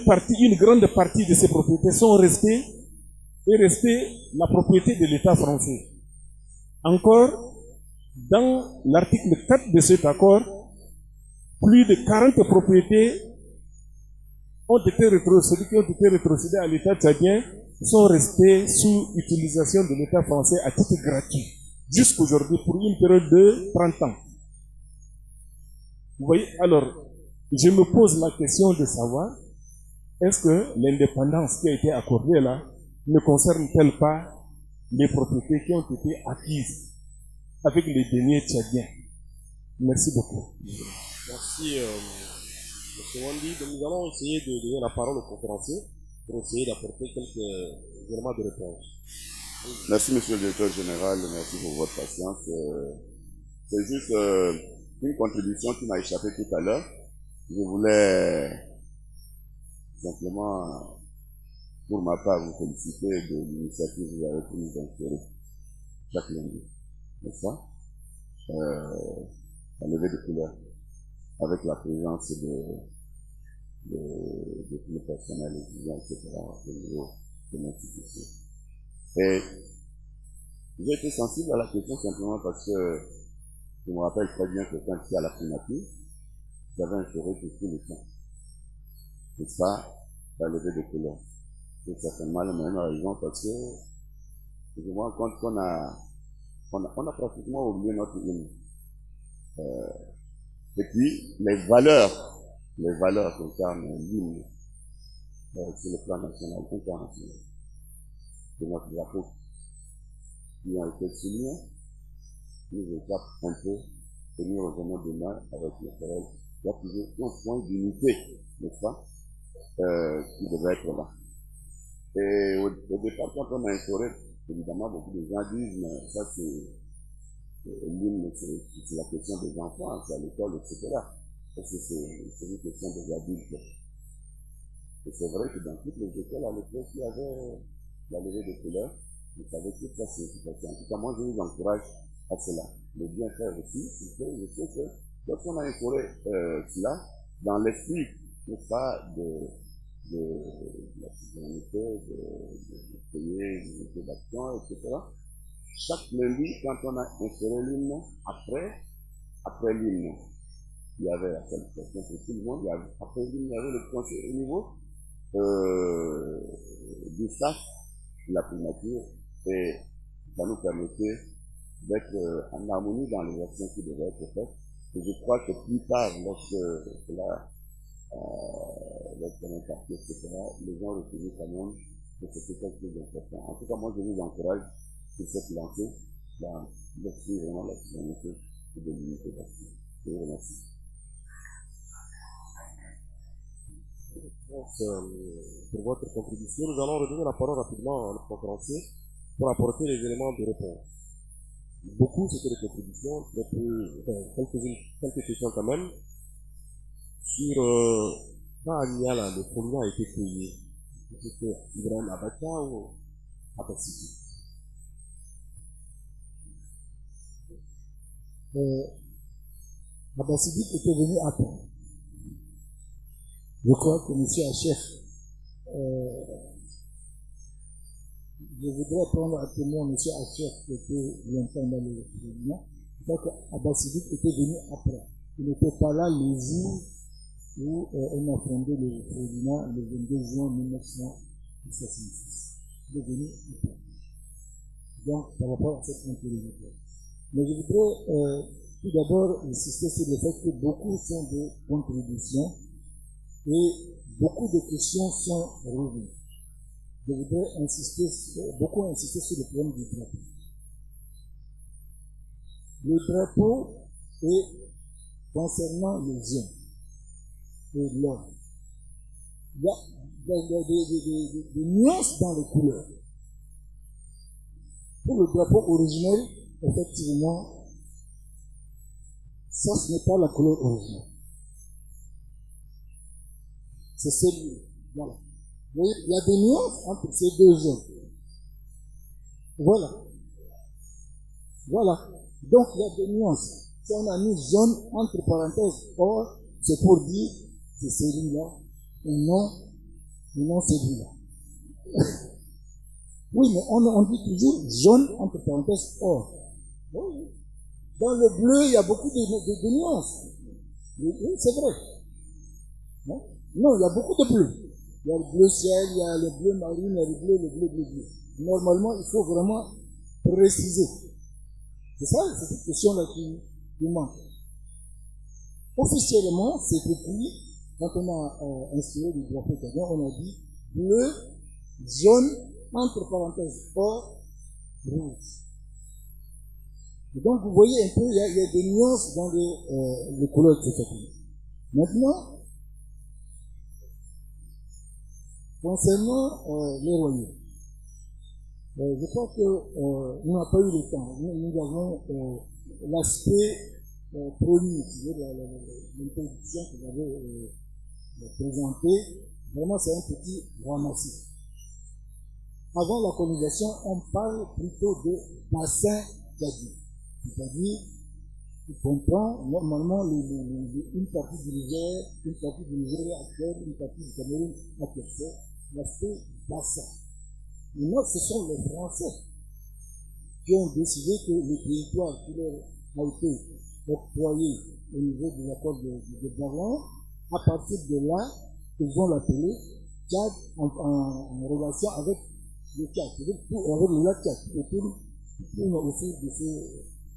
grande partie de ces propriétés sont restées la propriété de l'État français. Encore, dans l'article 4 de cet accord, plus de 40 propriétés qui ont été rétrocédées à l'État tchadien sont restées sous utilisation de l'État français à titre gratuit, jusqu'aujourd'hui pour une période de 30 ans. Vous voyez, alors, je me pose la question de savoir, est-ce que l'indépendance qui a été accordée là ne concerne-t-elle pas les propriétés qui ont été acquises avec les deniers tchadiens? Merci beaucoup. Merci, M. Wandi. Donc, nous allons essayer de donner la parole au conférencier pour essayer d'apporter quelques éléments de réponse. Merci, monsieur le directeur général. Merci pour votre patience. C'est juste une contribution qui m'a échappé tout à l'heure. Je voulais simplement, pour ma part, vous féliciter de l'initiative que vous avez prise d'insérer chaque lundi, n'est-ce pas? La levée de couleurs, avec la présence de tous les personnels, étudiants, etc., au niveau de l'institution. Et j'ai été sensible à la question simplement parce que je me rappelle très bien que quand j'étais à la primature, j'avais instauré que tout le temps. C'est ça, la levée de couleurs. C'est certainement la même raison parce que je me rends compte qu'on a pratiquement oublié notre hymne. Et puis, les valeurs qu'incarne l'hymne sur le plan national, international, de notre drapeau, qui ont été soulignés, nous échappent un peu et nous revenons demain avec le frère. Il y a toujours un point d'unité, n'est-ce pas, qui devrait être là. Et au départ, quand on a instauré, évidemment, beaucoup de gens disent, mais ça c'est l'hymne, c'est la question des enfants, c'est à l'école, etc. Parce que c'est une question des adultes. Et c'est vrai que dans toutes les écoles, à l'époque, il y avait la levée des couleurs, vous savez toute sa signification. En tout cas, moi, je vous encourage à cela. Le bien faire aussi, je sais que lorsqu'on a instauré cela, dans l'esprit, n'est-ce pas, de la citoyenneté, de payer, de d'action, etc. Chaque lundi, quand on a instauré l'hymne, après l'hymne, il y avait la salutation pour tout le monde, après l'hymne, il y avait le conseil au niveau du staff, de la primature, et ça nous permettait d'être en harmonie dans les actions qui devaient être faites. Et je crois que plus tard, lorsque cela lorsqu'on est parti, etc., les gens reconnaissent quand même que c'était quelque chose d'important. En tout cas, moi, je vous encourage sur cette lancée dans l'esprit vraiment la citoyenneté et de l'unité d'action. Je vous remercie. Pour votre contribution, nous allons redonner la parole rapidement à notre conférencier pour apporter les éléments de réponse. Beaucoup, c'était des contributions, quelques questions quand même, sur quand Aniala, le premier a été payé. C'était Ibrahim Abacha ou Abassidi? Abassidi était venu après. Je crois que M. Achef je voudrais prendre à témoin M. Achef qui était longtemps dans le président. Donc, Abbasidik était venu après. Il n'était pas là le jour où on a fondé le président le 22 juin 1966. Il est venu après. Donc, par rapport à cette intelligence. Mais je voudrais tout d'abord insister sur le fait que beaucoup sont de contributions et beaucoup de questions sont revenues. Je voudrais beaucoup insister sur le problème du drapeau. Le drapeau est concernant les jeunes et l'homme. Il y a des nuances dans les couleurs. Pour le drapeau originel, effectivement, ça ce n'est pas la couleur originelle. C'est celui. Voilà. Vous voyez, il y a des nuances entre ces deux jaunes. Voilà. Voilà. Donc il y a des nuances. Si on a mis jaune entre parenthèses, or, c'est pour dire c'est celui-là, et non celui-là. Oui, mais on dit toujours jaune entre parenthèses, or. Oui. Dans le bleu, il y a beaucoup de nuances. Oui, c'est vrai. Non, il y a beaucoup de bleu. Il y a le bleu ciel, il y a le bleu marine, il y a le bleu. Normalement, il faut vraiment préciser. C'est ça, c'est cette question-là qui manque. Officiellement, c'est depuis, quand on a instauré le drapeau canadien, on a dit bleu, jaune, entre parenthèses, or, rouge. Et donc, vous voyez un peu, il y a des nuances dans les couleurs de cette année. Maintenant, concernant les royaumes, je crois que nous n'avons pas eu le temps. Nous avons l'aspect premier, l'introduction que vous avez présentée. Vraiment, c'est un petit ramassis. Avant la colonisation, on parle plutôt de bassin d'Adi. C'est-à-dire, il comprend normalement une partie du Niger, une partie du Nigeria actuel, une partie du Cameroun actuel. C'est l'aspect bassin. Maintenant, ce sont les Français qui ont décidé que le territoire qui leur a été octroyé au niveau de l'accord de Berlin, à partir de là, ils ont l'appelé Tchad en relation avec le Tchad, avec le lac Tchad, autour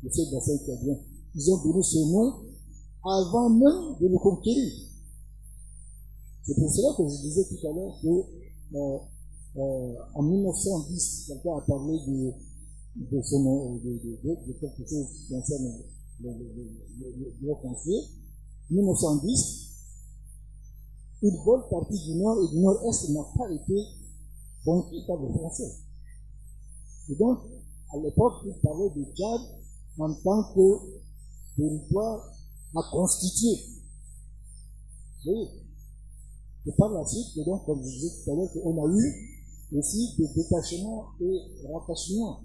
de ce bassin tchadien. Ils ont donné ce nom avant même de le conquérir. C'est pour cela que je disais tout à l'heure que en 1910, quelqu'un a parlé de quelque chose qui concerne le foncier. 1910, une bonne partie du nord et du nord-est n'a pas été conquis par les Français. Et donc, à l'époque, il parlait de Tchad en tant que territoire à constituer. Vous voyez? Et par la suite, donc, comme je disais tout à l'heure, on a eu aussi des détachements et rattachements.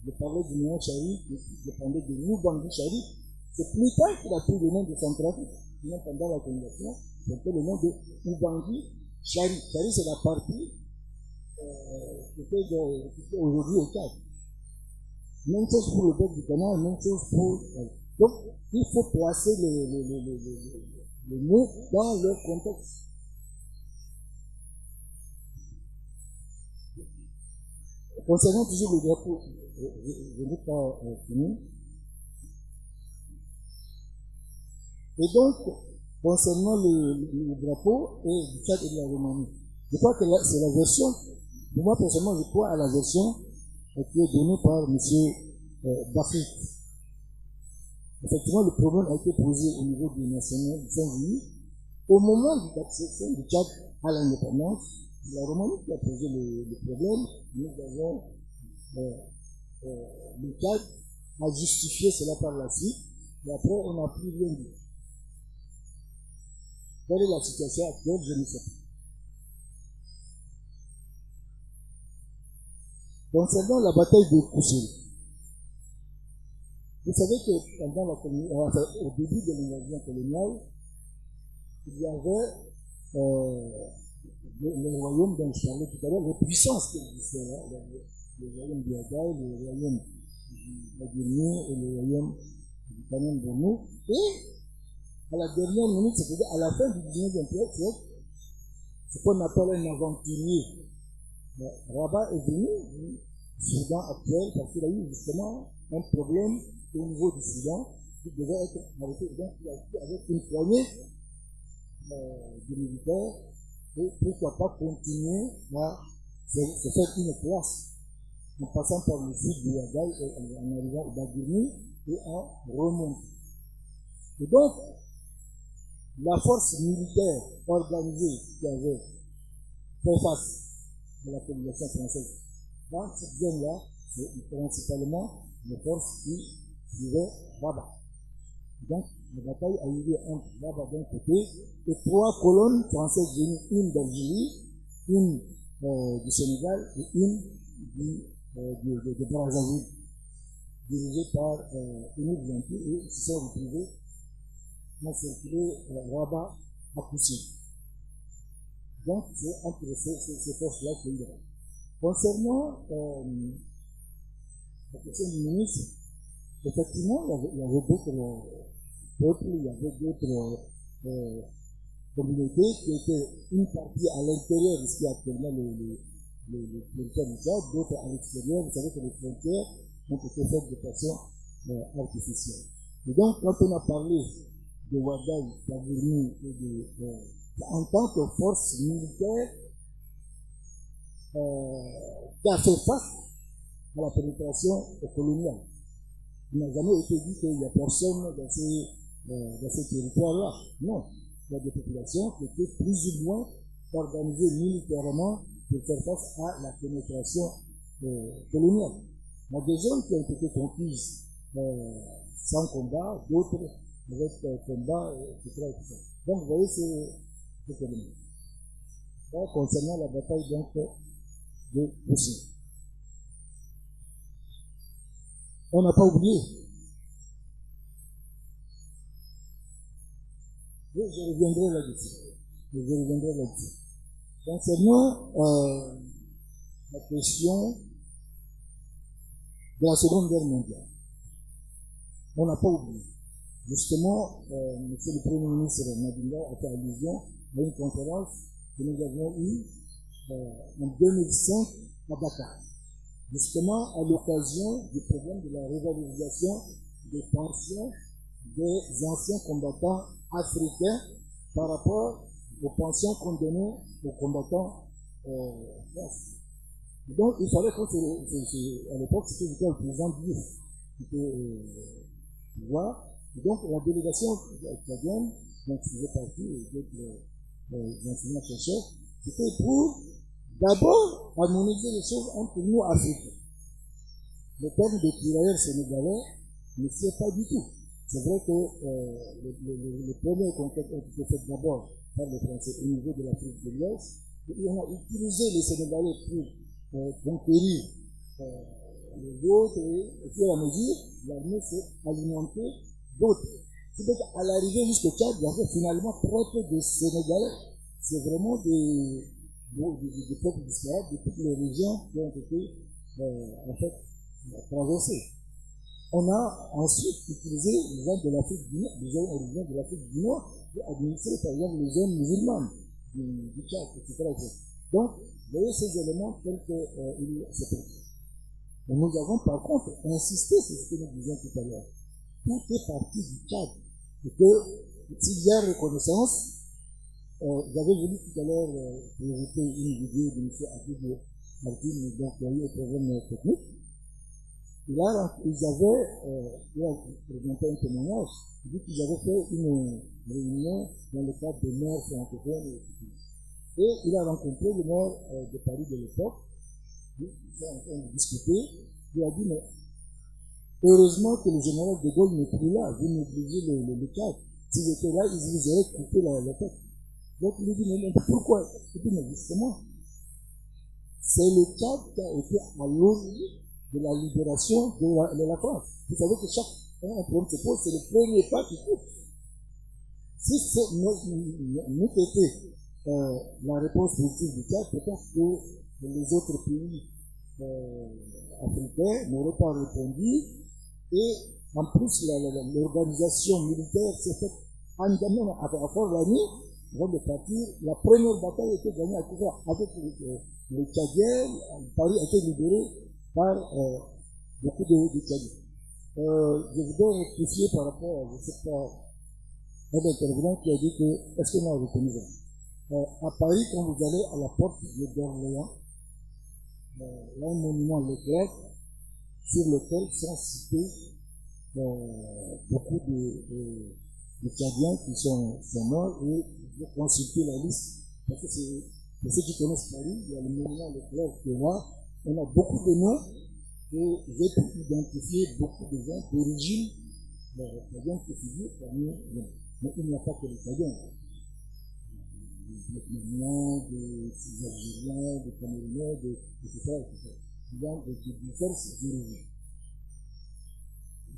Je parlais du nom Chari, je parlais de Moubangui Chari. C'est plus tard qu'il a pris le nom de Centrafrique. Sinon, pendant la colonisation, il a pris le nom de Moubangui Chari. Chari, c'est la partie qui est aujourd'hui au Tchad. Même chose pour le bec du canal, même chose pour... Donc, il faut placer les mots dans leur contexte. Concernant toujours le drapeau, je n'ai pas fini. Et donc, concernant le drapeau et du Tchad et de la Roumanie, je crois que c'est la version, pour moi personnellement, je crois à la version qui est donnée par M. Bafik. Effectivement, le problème a été posé au niveau des Nations Unies. Au moment de l'accession du Tchad à l'indépendance, la Roumanie qui a posé le problème, nous avons le Tchad a justifié cela par la suite, et après on n'a plus rien dit. Quelle est la situation actuelle? Je ne sais pas. Concernant la bataille de Koussiri, vous savez que pendant au début de l'invasion coloniale, il y avait les royaumes dont je parlais tout à l'heure, les puissances qui existaient là, le royaume du Hagaï, le royaume du Guinée et le royaume du Canon de nous. Et à la dernière minute, c'est-à-dire à la fin du 19e siècle, ce qu'on appelle un aventurier. Rabat est venu du Soudan actuel parce qu'il a eu justement un problème au niveau du Soudan qui devait être arrêté. Donc il a été avec une poignée de militaires et pourquoi pas continuer à se faire une place en passant par le sud du Hagaï et en arrivant au Bagourni et en remontant. Et donc, la force militaire organisée qui avait fait face à la population française dans cette zone-là, c'est principalement les forces qui suivaient Rabat. Donc, la bataille a eu lieu entre Rabat d'un côté et 3 colonnes françaises venues, une d'Algérie, une du Sénégal et une de Brazzaville, dirigée par Émile Gentil, et ils se sont retrouvés ont circulé Rabat à Poussin. Donc, c'est entre ces forces-là qu'il y a. Concernant la question du ministre, effectivement, il y avait d'autres peuples, il y avait d'autres communautés qui étaient une partie à l'intérieur de ce qui est actuellement le territoire du Tchad, d'autres à l'extérieur. Vous savez que les frontières ont été faites de façon artificielle. Et donc, quand on a parlé de Ouagaï, d'Agourni et en tant que force militaire qui a fait face à la pénétration coloniale. Il n'a jamais été dit qu'il n'y a personne dans ces territoires-là. Non. Il y a des populations qui étaient plus ou moins organisées militairement pour faire face à la pénétration coloniale. Il y a des zones qui ont été conquises sans combat, d'autres avec combat, etc., etc. Donc, vous voyez, c'est économique. Concernant la bataille donc, de Poussin. On n'a pas oublié. Je reviendrai là-dessus. Concernant la question de la Seconde Guerre mondiale, on n'a pas oublié. Justement, monsieur le Premier ministre Madinga a fait allusion à une conférence que nous avons eue en 2005 à Dakar. Justement, à l'occasion du problème de la révalorisation des pensions des anciens combattants africains par rapport aux pensions qu'on donnait aux combattants français. Donc, il fallait à l'époque, c'était le président Diouf qui était voir. Donc, la délégation acadienne, dont je faisais partie, et d'autres enseignants-chercheurs, c'était pour d'abord harmoniser les choses entre nous Africains. Le terme de tirailleurs sénégalais ne s'y est pas du tout. C'est vrai que les premières conquêtes ont été faites d'abord par les Français au niveau de l'Afrique de l'Ouest, et on a utilisé les Sénégalais pour conquérir les autres, et au fur et à mesure, l'armée s'est alimentée d'autres. C'est-à-dire qu'à l'arrivée jusqu'au Tchad, il y avait finalement très peu de Sénégalais. C'est vraiment des peuples disparates de toutes les régions qui ont été en fait traversées. On a ensuite utilisé les gens de l'Afrique du Nord, les gens originaires de l'Afrique du Nord, pour administrer par exemple les zones musulmanes du Tchad, etc. Donc, vous voyez ces éléments tels qu'ils se présentent. Et nous avons par contre insisté sur ce que nous disions tout à l'heure. Tout est parti du Tchad. Et que s'il y a reconnaissance, j'avais voulu tout à l'heure présenter une vidéo de M. Abid Martin, donc il y a eu un problème technique. Et là, ils avaient présenté un témoignage, ils dit qu'ils avaient fait une réunion dans le cadre des maires francophones. Et il a rencontré le maire de Paris de l'époque, ils sont en train de discuter, il a dit, mais heureusement que le général de Gaulle n'est plus là, vous négligez le Tchad. S'il était là, ils vous auraient coupé la tête. Donc il lui dit, mais pourquoi? Il dit, mais justement, c'est le Tchad qui a été à l'origine de la libération de la France. Vous savez que chaque problème se pose, c'est le premier pas qui coupe. Si n'eût été la réponse positive du Tchad, peut-être que les autres pays africains n'auraient pas répondu. Et en plus, l'organisation militaire s'est faite en gagnant à l'année, avant de partir. La première bataille était gagnée à Koufa avec les Tchadiens. Paris a été libéré par beaucoup de Tchadiens. Je voudrais rectifier par rapport à, je sais pas, un intervenant qui a dit que, est-ce qu'on a reconnu ça? À Paris, quand vous allez à la porte d'Orléans, il y a un monument Leclerc sur lequel sont cités beaucoup de Tchadiens qui sont morts, et vous consultez la liste, parce que c'est, pour ceux qui connaissent Paris, il y a le monument Leclerc qui est là, on a beaucoup de noms, et j'ai pu identifier beaucoup de gens d'origine Tchadiens qui figurent parmi eux. Mais il n'y a pas que les Tchadiens. Des Vietnamiens, des Algériens, des Camerounais, etc. Il y a des diverses origines.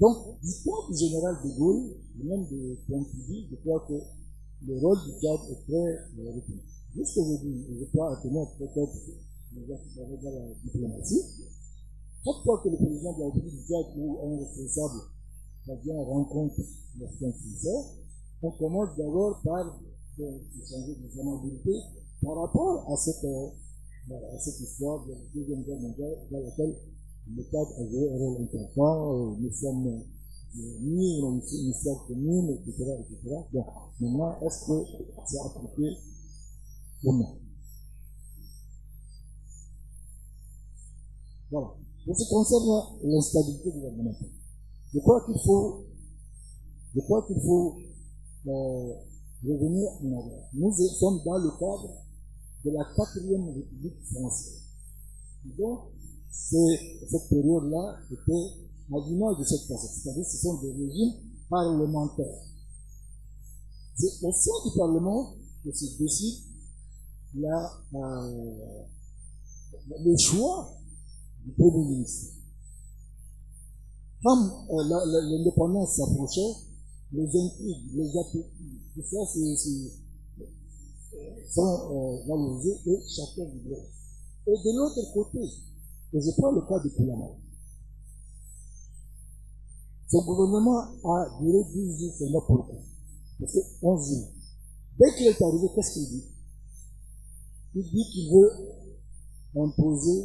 Donc, du point de général de Gaulle, et même de Pompidou, je crois que le rôle du Tchad est très reconnu. Juste aujourd'hui, je crois atteindre peut-être les gens qui travaillent dans la diplomatie. Chaque fois que le président de la République du Tchad ou un responsable tchadien rencontre le Français, on commence d'abord par changer de amabilité par rapport à cette histoire de la Deuxième Guerre mondiale dans laquelle le Tchad a joué un rôle important. Nous sommes unis, on a une histoire commune, etc. Donc, maintenant, est-ce que c'est appliqué ou non? Voilà. Pour ce qui concerne l'instabilité gouvernementale, je crois qu'il faut revenir en arrière. Nous sommes dans le cadre de la 4e République française. Donc, cette période-là était à l'image de cette façon. C'est-à-dire que ce sont des régimes parlementaires. C'est au sein du Parlement que se décide le choix du Premier ministre. Comme l'indépendance s'approchait, les intrigues, les appétits, tout ça sont valorisés et chacun vivrait. Et de l'autre côté, et je prends le cas de Koulamar. Son gouvernement a duré 10 jours seulement. Pourquoi? Parce que 11 jours. Dès qu'il est arrivé, qu'est-ce qu'il dit? Il dit qu'il veut imposer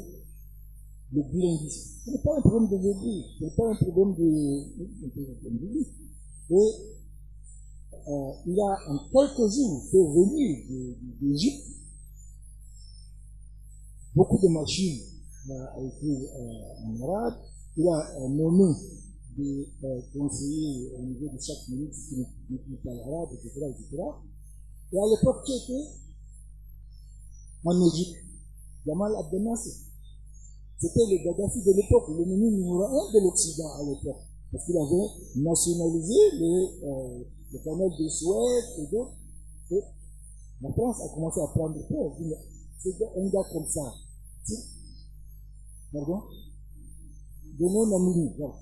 le bilinguisme. Ce n'est pas un problème de l'église, ce n'est pas un problème de et il a en quelques jours fait venir d'Égypte beaucoup de machines à écrire en arabe. Il a nommé des conseillers au niveau de chaque ministre qui parle arabe, etc. Et à l'époque, qui était en Égypte? Jamal Abdel Nasser. C'était le Gaddafi de l'époque, l'ennemi numéro 1 de l'Occident à l'époque. Parce qu'il avait nationalisé le canal de Suez et d'autres. Et la France a commencé à prendre peur. C'est un gars comme ça. Pardon? De non-amour. Voilà.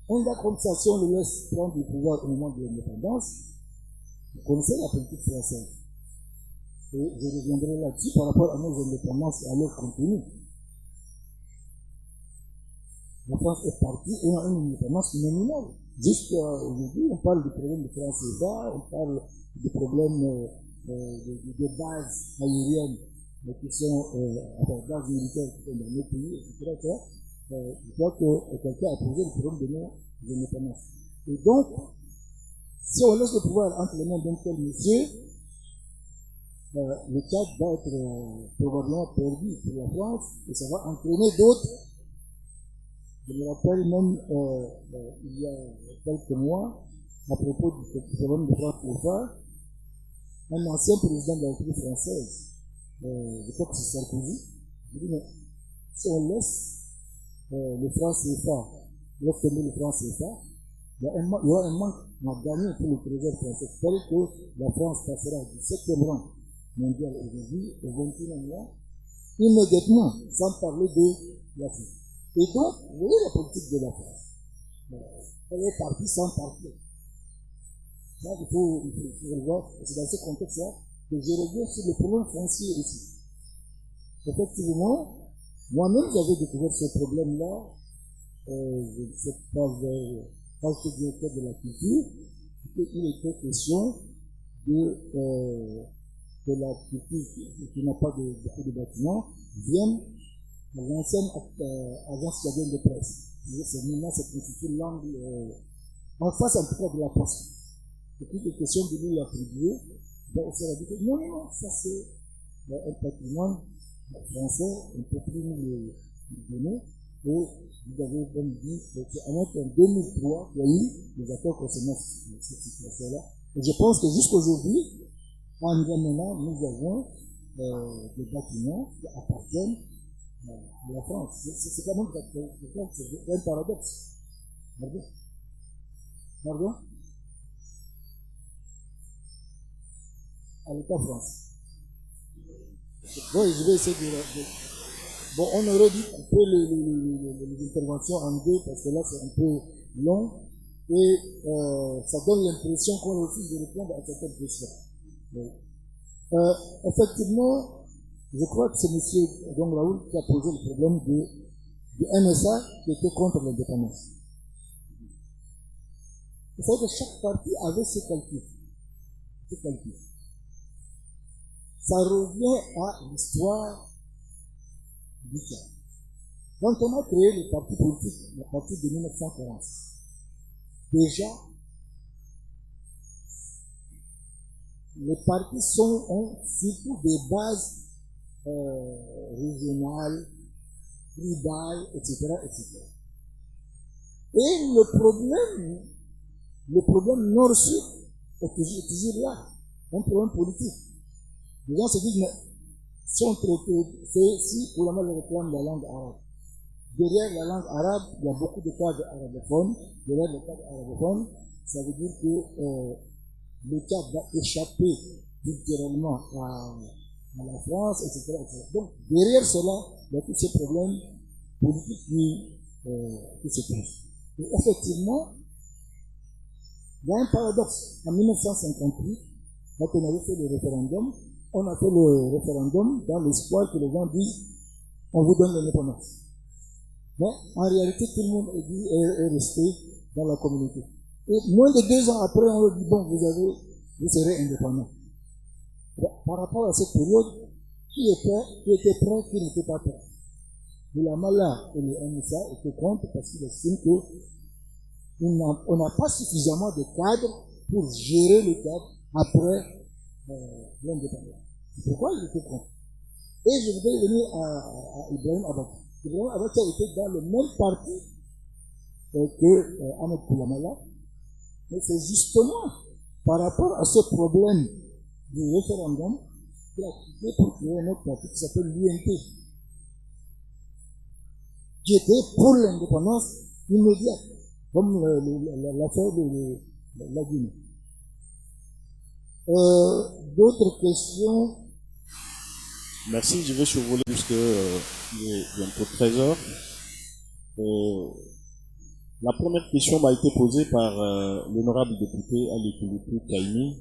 Un gars comme ça, si on le laisse prendre le pouvoir au moment de l'indépendance, vous connaissez la politique française. Et je reviendrai là-dessus par rapport à nos indépendances et à leur contenu. La France est partie et a une indépendance nominale. Jusqu'à aujourd'hui, on parle du problème de France CFA, on parle du problème de bases aériennes qui sont bases militaires qui sont dans nos pays, etc. Je crois que quelqu'un a posé le problème de nos indépendances. Et donc, si on laisse le pouvoir entre les mains d'un tel monsieur, le Tchad va être probablement perdu pour la France et ça va entraîner d'autres. Je me rappelle même, il y a quelques mois, à propos du problème de France CFA, un ancien président de la République française, je crois que c'est Sarkozy, il dit, mais si on laisse le franc CFA, laisse tomber le franc CFA, il y aura un manque à gagner pour le trésor français. C'est-à-dire que la France passera du 7e rang mondial aujourd'hui au 21e rang, immédiatement, sans parler de l'Afrique. Et donc, vous voyez la politique de la France. Elle est partie sans partir. Ça, il faut le voir. C'est dans ce contexte-là que je reviens sur le problème foncier ici. Effectivement, moi-même j'avais découvert ce problème-là, je ne sais pas vers le directeur de la culture, il était question que la culture qui n'a pas beaucoup de bâtiments vienne à l'ancienne agence gardienne de presse. Maintenant, c'est constitué l'angle en face en tout cas de la poste. Et puis les questions de lui l'attribuer, ben, on s'est dit que non, ça c'est un patrimoine français, on ne peut plus nous le donner. Et vous avez même dit que c'est en 2003 qu'il y a eu des accords concernant cette situation-là. Et je pense que jusqu'aujourd'hui, en N'Djamena, nous avons des bâtiments qui appartiennent à la France. C'est quand même un paradoxe. Pardon? À l'État France. Bon, je vais essayer de... Bon, on aurait dû couper les interventions en deux parce que là c'est un peu long et ça donne l'impression qu'on refuse de répondre à certaines questions. Effectivement, je crois que c'est M. Raoul qui a posé le problème du MSA qui était contre l'indépendance. Il faut que chaque parti avait ses calculs. Ça revient à l'histoire du Tchad. Quand on a créé le parti politique à partir de 1940, déjà, les partis ont surtout des bases régionales, tribales, etc., etc. Et le problème nord-sud est toujours là, un problème politique. Les gens se disent, mais si on traitait, si pour le réclame la langue arabe, derrière la langue arabe, il y a beaucoup de cadres arabophones, derrière les cadres arabophones, ça veut dire que le Tchad va échapper culturellement à la France, etc., etc. Donc, derrière cela, il y a tous ces problèmes politiques qui se posent. Et effectivement, il y a un paradoxe. En 1958, quand on avait fait le référendum, on a fait le référendum dans l'espoir que les gens disent on vous donne l'indépendance. Mais en réalité, tout le monde est resté dans la communauté. Et moins de 2 ans après, on leur dit bon, vous serez indépendant. Par rapport à cette période, qui était prêt, qui n'était pas prêt. Le Mala et le MSA étaient contre parce qu'ils estiment qu'on n'a pas suffisamment de cadres pour gérer le cadre après l'indépendance. C'est pourquoi il était contre. Et je voudrais venir à Ibrahim Abacha. Ibrahim Abacha était dans le même parti que Ahmed Koulamala. Mais c'est justement par rapport à ce problème du référendum qu'il a quitté pour créer un autre parti qui s'appelle l'UNT, qui était pour l'indépendance immédiate, comme l'affaire de la Guinée. D'autres questions? Merci, je vais survoler puisque il est bientôt 13h. La première question m'a été posée par l'honorable député Ali Kouloukou Kaini,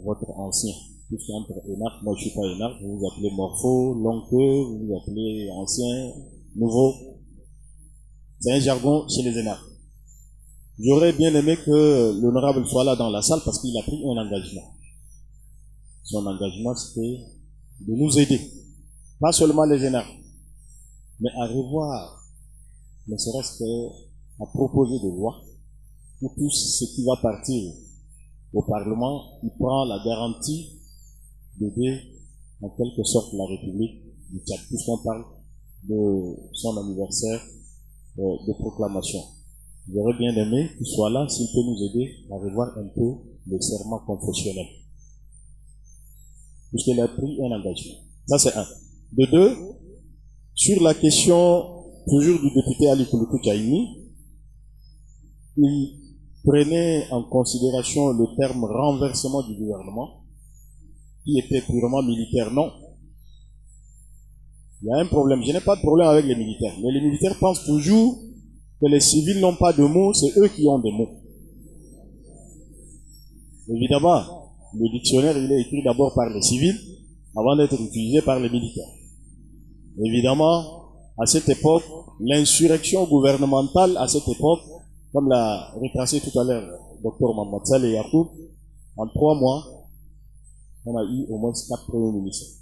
votre ancien. Puisque entre énarque, moi je suis pas énarque, vous vous appelez Morpho, Lonque, vous vous appelez ancien, nouveau. C'est un jargon chez les énarques. J'aurais bien aimé que l'honorable soit là dans la salle parce qu'il a pris un engagement. Son engagement, c'était de nous aider. Pas seulement les énarques, mais à revoir, ne serait-ce qu'à proposer des lois pour tout ce qui va partir au Parlement, il prend la garantie d'aider en quelque sorte la République du Tchad, puisqu'on parle de son anniversaire de proclamation. J'aurais bien aimé qu'il soit là, s'il peut nous aider à revoir un peu le serment confessionnel, puisqu'il a pris un engagement. Ça, c'est un. De deux, sur la question toujours du député Ali Kouloukou Kaini, il prenait en considération le terme renversement du gouvernement, qui était purement militaire. Non. Il y a un problème. Je n'ai pas de problème avec les militaires. Mais les militaires pensent toujours que les civils n'ont pas de mots, c'est eux qui ont des mots. Évidemment, le dictionnaire, il est écrit d'abord par les civils, avant d'être utilisé par les militaires. Évidemment, à cette époque, l'insurrection gouvernementale, à cette époque, comme l'a retracé tout à l'heure Dr Mohamed Saleh Yacoub, en 3 mois, on a eu au moins 4 premiers ministres.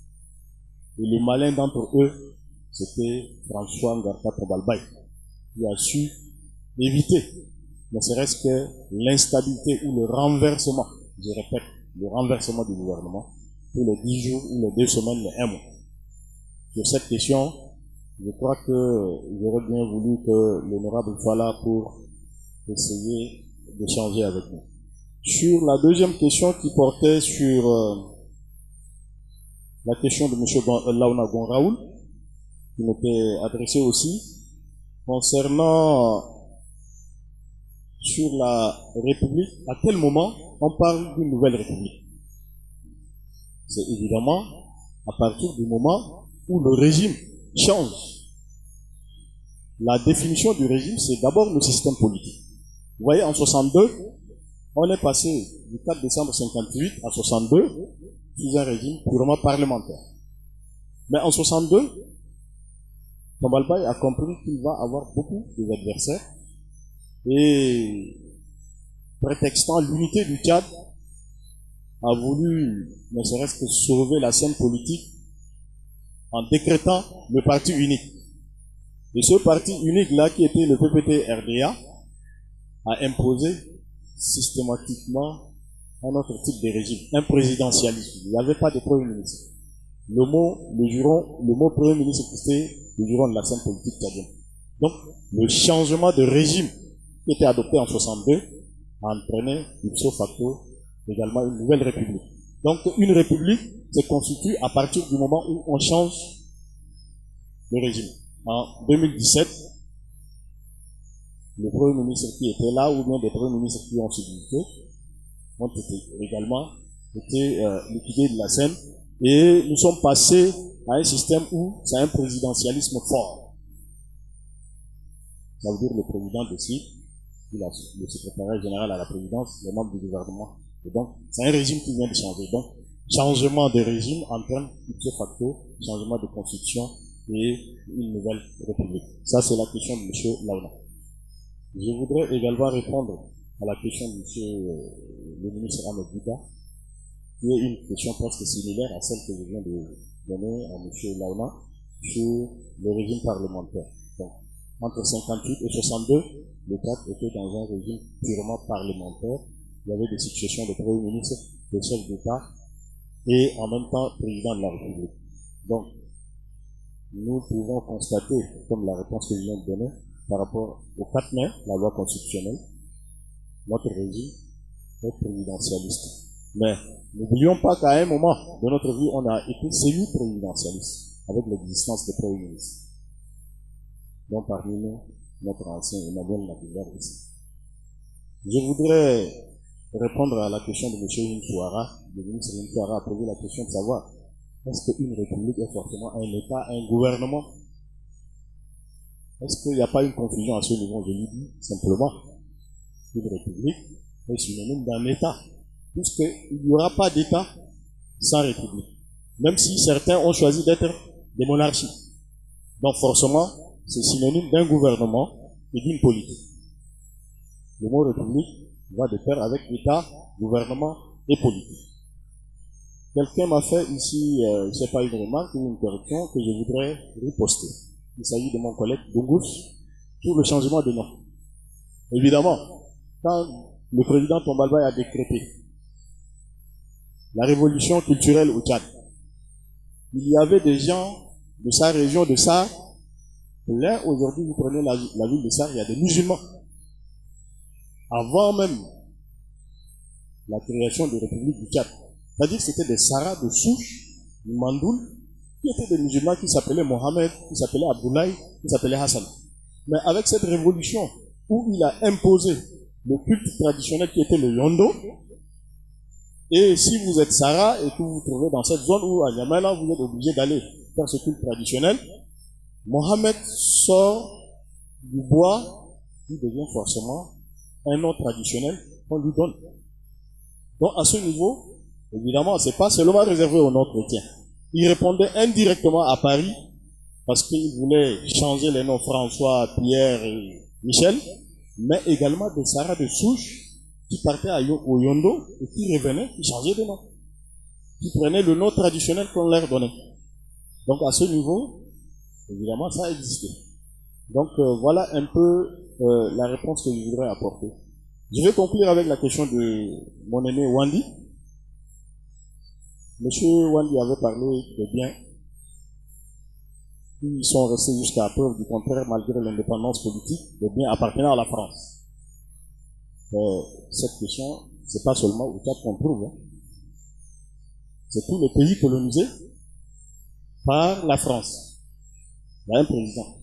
Et le malin d'entre eux, c'était François Ngarta Tombalbaye, qui a su éviter, ne serait-ce que l'instabilité ou le renversement, je répète, le renversement du gouvernement, pour les 10 jours ou les 2 semaines, les 1 mois. Sur cette question, je crois que j'aurais bien voulu que l'honorable soit là pour essayer d'échanger avec nous. Sur la deuxième question qui portait sur la question de M. Launa Gonraoul, qui m'était adressée aussi, concernant sur la République, à quel moment on parle d'une nouvelle République? C'est évidemment à partir du moment où le régime change. La définition du régime, c'est d'abord le système politique. Vous voyez, en 62, on est passé du 4 décembre 58 à 62 sous un régime purement parlementaire. Mais en 62, Tombalbaye a compris qu'il va avoir beaucoup d'adversaires et, prétextant l'unité du Tchad, a voulu, ne serait-ce que sauver la scène politique en décrétant le parti unique. Et ce parti unique-là, qui était le PPT-RDA, a imposé systématiquement un autre type de régime, un présidentialisme. Il n'y avait pas de Premier ministre. Le mot Premier ministre, c'était le juron de la scène politique tchadienne. Donc, le changement de régime qui était adopté en 62 a entraîné, ipso facto, également une nouvelle république. Donc, une république se constitue à partir du moment où on change de régime. En 2017, le Premier ministre qui était là, ou bien des Premiers ministres qui ont subsisté, ont également été liquidés de la scène, et nous sommes passés à un système où c'est un présidentialisme fort. Ça veut dire le président décide, le secrétariat général à la présidence, les membres du gouvernement. Et donc, c'est un régime qui vient de changer. Donc, changement de régime entraîne ipso facto, changement de constitution et une nouvelle république. Ça, c'est la question de M. Launa. Je voudrais également répondre à la question de M. le ministre Ahmed Bouda, qui est une question presque similaire à celle que je viens de donner à M. Launa sur le régime parlementaire. Donc, entre 58 et 62, le Tchad était dans un régime purement parlementaire. Il y avait des successions de Premier ministre, de chefs d'État et en même temps président de la République. Donc, nous pouvons constater, comme la réponse que je viens de donner, par rapport au 4 mai, la loi constitutionnelle, notre régime est présidentialiste. Mais n'oublions pas qu'à un moment de notre vie, on a été semi-présidentialiste avec l'existence des Premiers ministres. Donc parmi nous, notre ancien Emmanuel Nabilar ici. Je voudrais répondre à la question de M. Hinsouara. Le ministre Hinsouara a posé la question de savoir est-ce qu'une république est forcément un État, un gouvernement? Est-ce qu'il n'y a pas une confusion à ce niveau? Je lui dis simplement une république est synonyme d'un État, puisqu'il n'y aura pas d'État sans république. Même si certains ont choisi d'être des monarchies. Donc forcément, c'est synonyme d'un gouvernement et d'une politique. Le mot république va de pair avec État, gouvernement et politique. Quelqu'un m'a fait ici, c'est pas une remarque ou une correction que je voudrais riposter. Il s'agit de mon collègue Dougous sur le changement de nom. Évidemment, quand le président Tombalbaye a décrété la révolution culturelle au Tchad, il y avait des gens de sa région de Sarre. Là, aujourd'hui, vous prenez la ville de Sarre, il y a des musulmans. Avant même la création de la République du Tchad. C'est-à-dire que c'était des Saras de souche, du Mandoul, qui étaient des musulmans qui s'appelaient Mohamed, qui s'appelaient Abdoulaye, qui s'appelaient Hassan. Mais avec cette révolution où il a imposé le culte traditionnel qui était le Yondo, et si vous êtes Sara et que vous vous trouvez dans cette zone où à Niamey, vous êtes obligé d'aller faire ce culte traditionnel, Mohamed sort du bois, qui devient forcément un nom traditionnel qu'on lui donne. Donc à ce niveau, Évidemment, ce n'est pas seulement réservé aux non-chrétiens. Il répondait indirectement à Paris parce qu'il voulait changer les noms François, Pierre et Michel, mais également des Sarah de souche qui partaient au Yondo et qui revenaient, qui changeaient de nom. Qui prenaient le nom traditionnel qu'on leur donnait. Donc à ce niveau, évidemment, ça existait. Donc voilà un peu la réponse que je voudrais apporter. Je vais conclure avec la question de mon aîné Wandi. Monsieur Wandi avait parlé des biens qui sont restés jusqu'à preuve du contraire malgré l'indépendance politique, des biens appartenant à la France. Cette question, c'est pas seulement au Tchad qu'on trouve. Hein. C'est tous les pays colonisés par la France. Il y a un président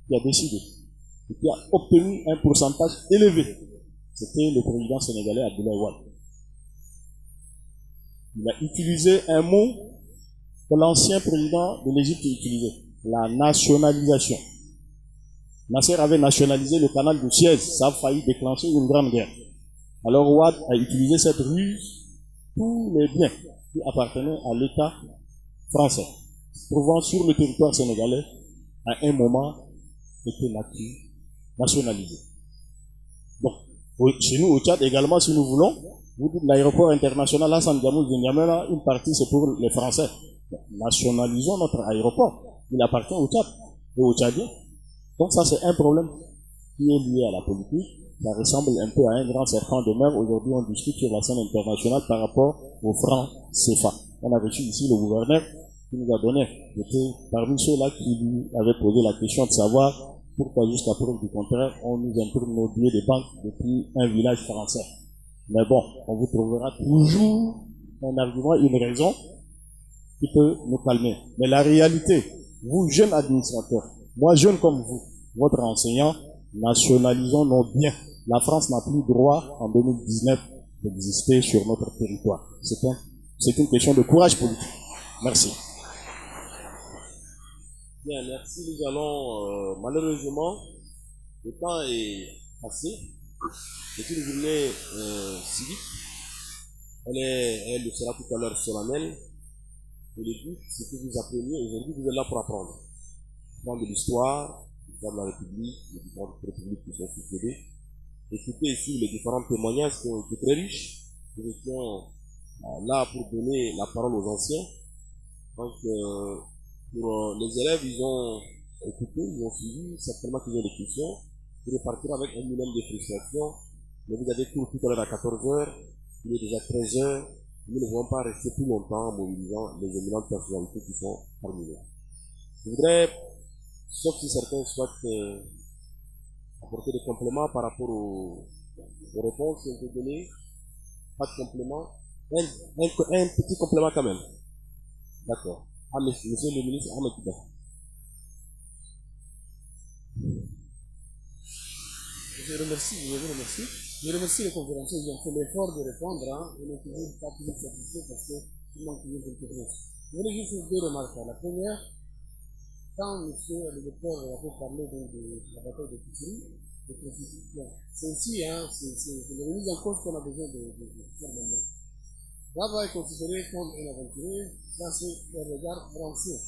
qui a décidé et qui a obtenu un pourcentage élevé. C'était le président sénégalais Abdoulaye Wade. Il a utilisé un mot que l'ancien président de l'Égypte utilisait, la nationalisation. Nasser avait nationalisé le canal de Suez, ça a failli déclencher une grande guerre. Alors Wade a utilisé cette ruse, tous les biens qui appartenaient à l'État français, trouvant sur le territoire sénégalais, à un moment, étaient nationalisés. Donc, chez nous au Tchad également, si nous voulons, vous dites l'aéroport international Hassan Diamoul de N'Djamena, une partie c'est pour les Français. Nationalisons notre aéroport. Il appartient au Tchad et aux Tchadiens. Donc ça c'est un problème qui est lié à la politique. Ça ressemble un peu à un grand serpent de mer. Aujourd'hui on discute sur la scène internationale par rapport au franc CFA. On a reçu ici le gouverneur qui nous a donné. J'étais parmi ceux-là qui lui avaient posé la question de savoir pourquoi jusqu'à preuve du contraire on nous imprime nos billets de banque depuis un village français. Mais bon, on vous trouvera toujours un argument, une raison qui peut nous calmer. Mais la réalité, vous jeunes administrateurs, moi jeune comme vous, votre enseignant, nationalisons nos biens. La France n'a plus droit en 2019 d'exister sur notre territoire. C'est une question de courage politique. Merci. Bien, merci. Nous allons, malheureusement, le temps est passé. C'est une journée civique. Elle sera tout à l'heure solennelle. Et le but, c'est que vous appreniez. Aujourd'hui, vous êtes là pour apprendre. Apprendre de l'histoire, l'histoire de la République, les différentes républiques qui sont succédées. Écoutez ici les différents témoignages qui ont été très riches. Nous étions là pour donner la parole aux anciens. Donc, pour les élèves, ils ont écouté, ils ont suivi, certainement qu'ils ont des questions. Vous repartirez avec un minimum de frustration. Mais vous avez tout à l'heure à 14h, il est déjà 13h. Nous ne pouvons pas rester plus longtemps en mobilisant les éminentes personnalités qui sont parmi nous. Je voudrais, sauf si certains souhaitent apporter des compléments par rapport aux réponses qui ont été données, pas de complément, un petit complément quand même. D'accord. Ah, monsieur le ministre Ahmed Kouba. Je vous remercie. Je remercie les conférenciers, ils ont fait l'effort de répondre, hein. Ils n'ont toujours pas pu satisfaire parce qu'ils manquent toujours quelque chose. Je voulais juste faire deux remarques. La première, quand le docteur avait parlé de la bataille de Koutouri, de constitution, c'est aussi, hein, c'est la remise en cause qu'on a besoin de faire maintenant. Là-bas est considéré comme un aventurier, dans ce regard français.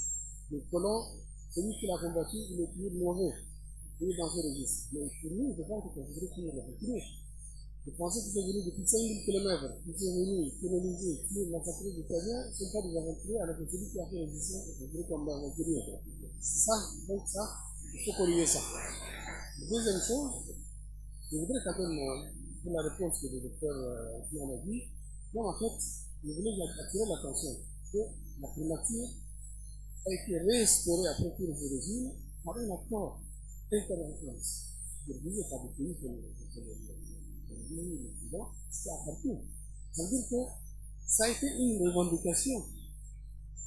Le colon, celui qui l'a combattu, il est toujours mauvais. Il est dans ce registre. Mais pour nous, je pense que c'est considéré comme un aventurier. Les Français qui sont venus depuis 5000 km, qui sont venus coloniser, qui ont massacré des Italiens, ne sont pas des aventuriers, alors que celui qui a fait résistance est considéré comme un aventurier. Donc ça, il faut corriger ça. La deuxième chose, je voudrais quand même, pour la réponse que le docteur Kian a dit, moi en fait, je voulais attirer l'attention que la primature a été restaurée après tout le régime par un accord international. Je disais pas de pays comme le Soudan, c'est à partout. Ça veut dire que ça a été une revendication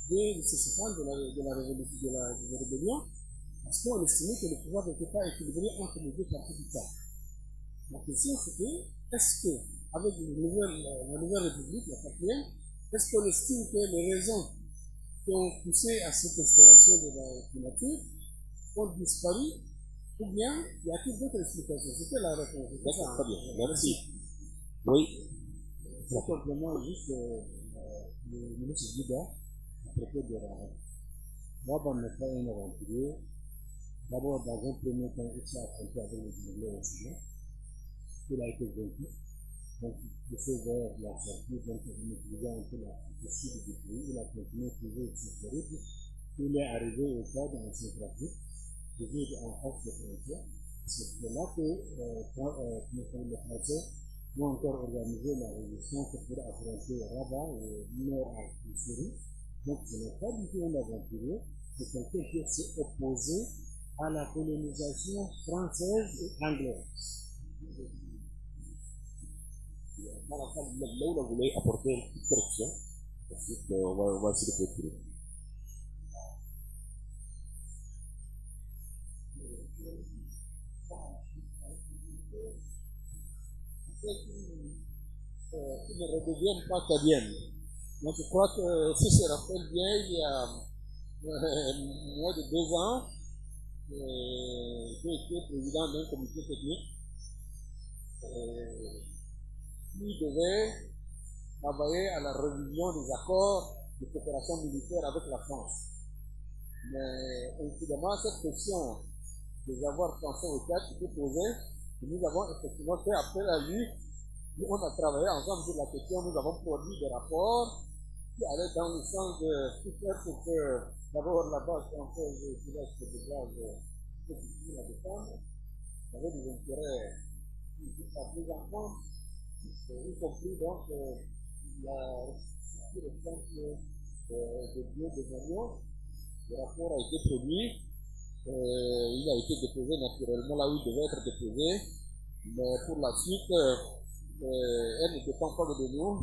de la rébellion, parce qu'on estimait que le pouvoir n'était pas équilibré entre les deux parties du Tchad. La question c'était, est-ce que, avec la nouvelle république, la quatrième, est-ce qu'on estime que les raisons qui ont poussé à cette installation de la primature ont disparu, ou bien y a-t-il d'autres explications? C'était la réponse. D'accord, très bien. Merci. Oui. Tout simplement, juste le ministre Bouddha, à propos de Rabat. Rabat n'est pas un aventurier. D'abord, dans un premier temps, il s'est affronté avec les Anglais aussi. Il a été vaincu. Donc, il s'est vers la sortie, donc il utilisait un peu la possible du pays. Il a continué toujours sur ce rythme. Il est arrivé au Tchad en Centrafrique, toujours en face de frontières. C'est là que les Français ont encore organisé la résistance pour affronter Rabat au nord en Syrie. Donc, ce n'est pas du tout un aventurier, c'est quelqu'un qui s'est opposé à la colonisation française et anglaise. Là où on voulait apporter une petite correction, ensuite on va essayer de retirer. Qui ne redeviennent pas cadiennes. Donc je crois que si je me rappelle bien, il y a moins de 2 ans, j'ai été président d'un comité technique qui devait travailler à la révision des accords de coopération militaire avec la France. Mais incidemment, cette question des avoirs français au Tchad était posée, et nous avons effectivement fait appel à lui. Nous, on a travaillé ensemble sur la question, nous avons produit des rapports qui allaient dans le sens de tout faire pour que d'abord la base française qui laisse de base difficile à défendre, avait des intérêts à plus en compte, y compris donc la structure de biens des alliances. Le rapport a été produit, il a été déposé naturellement là où il devait être déposé, mais pour la suite, elle ne dépend pas de nous.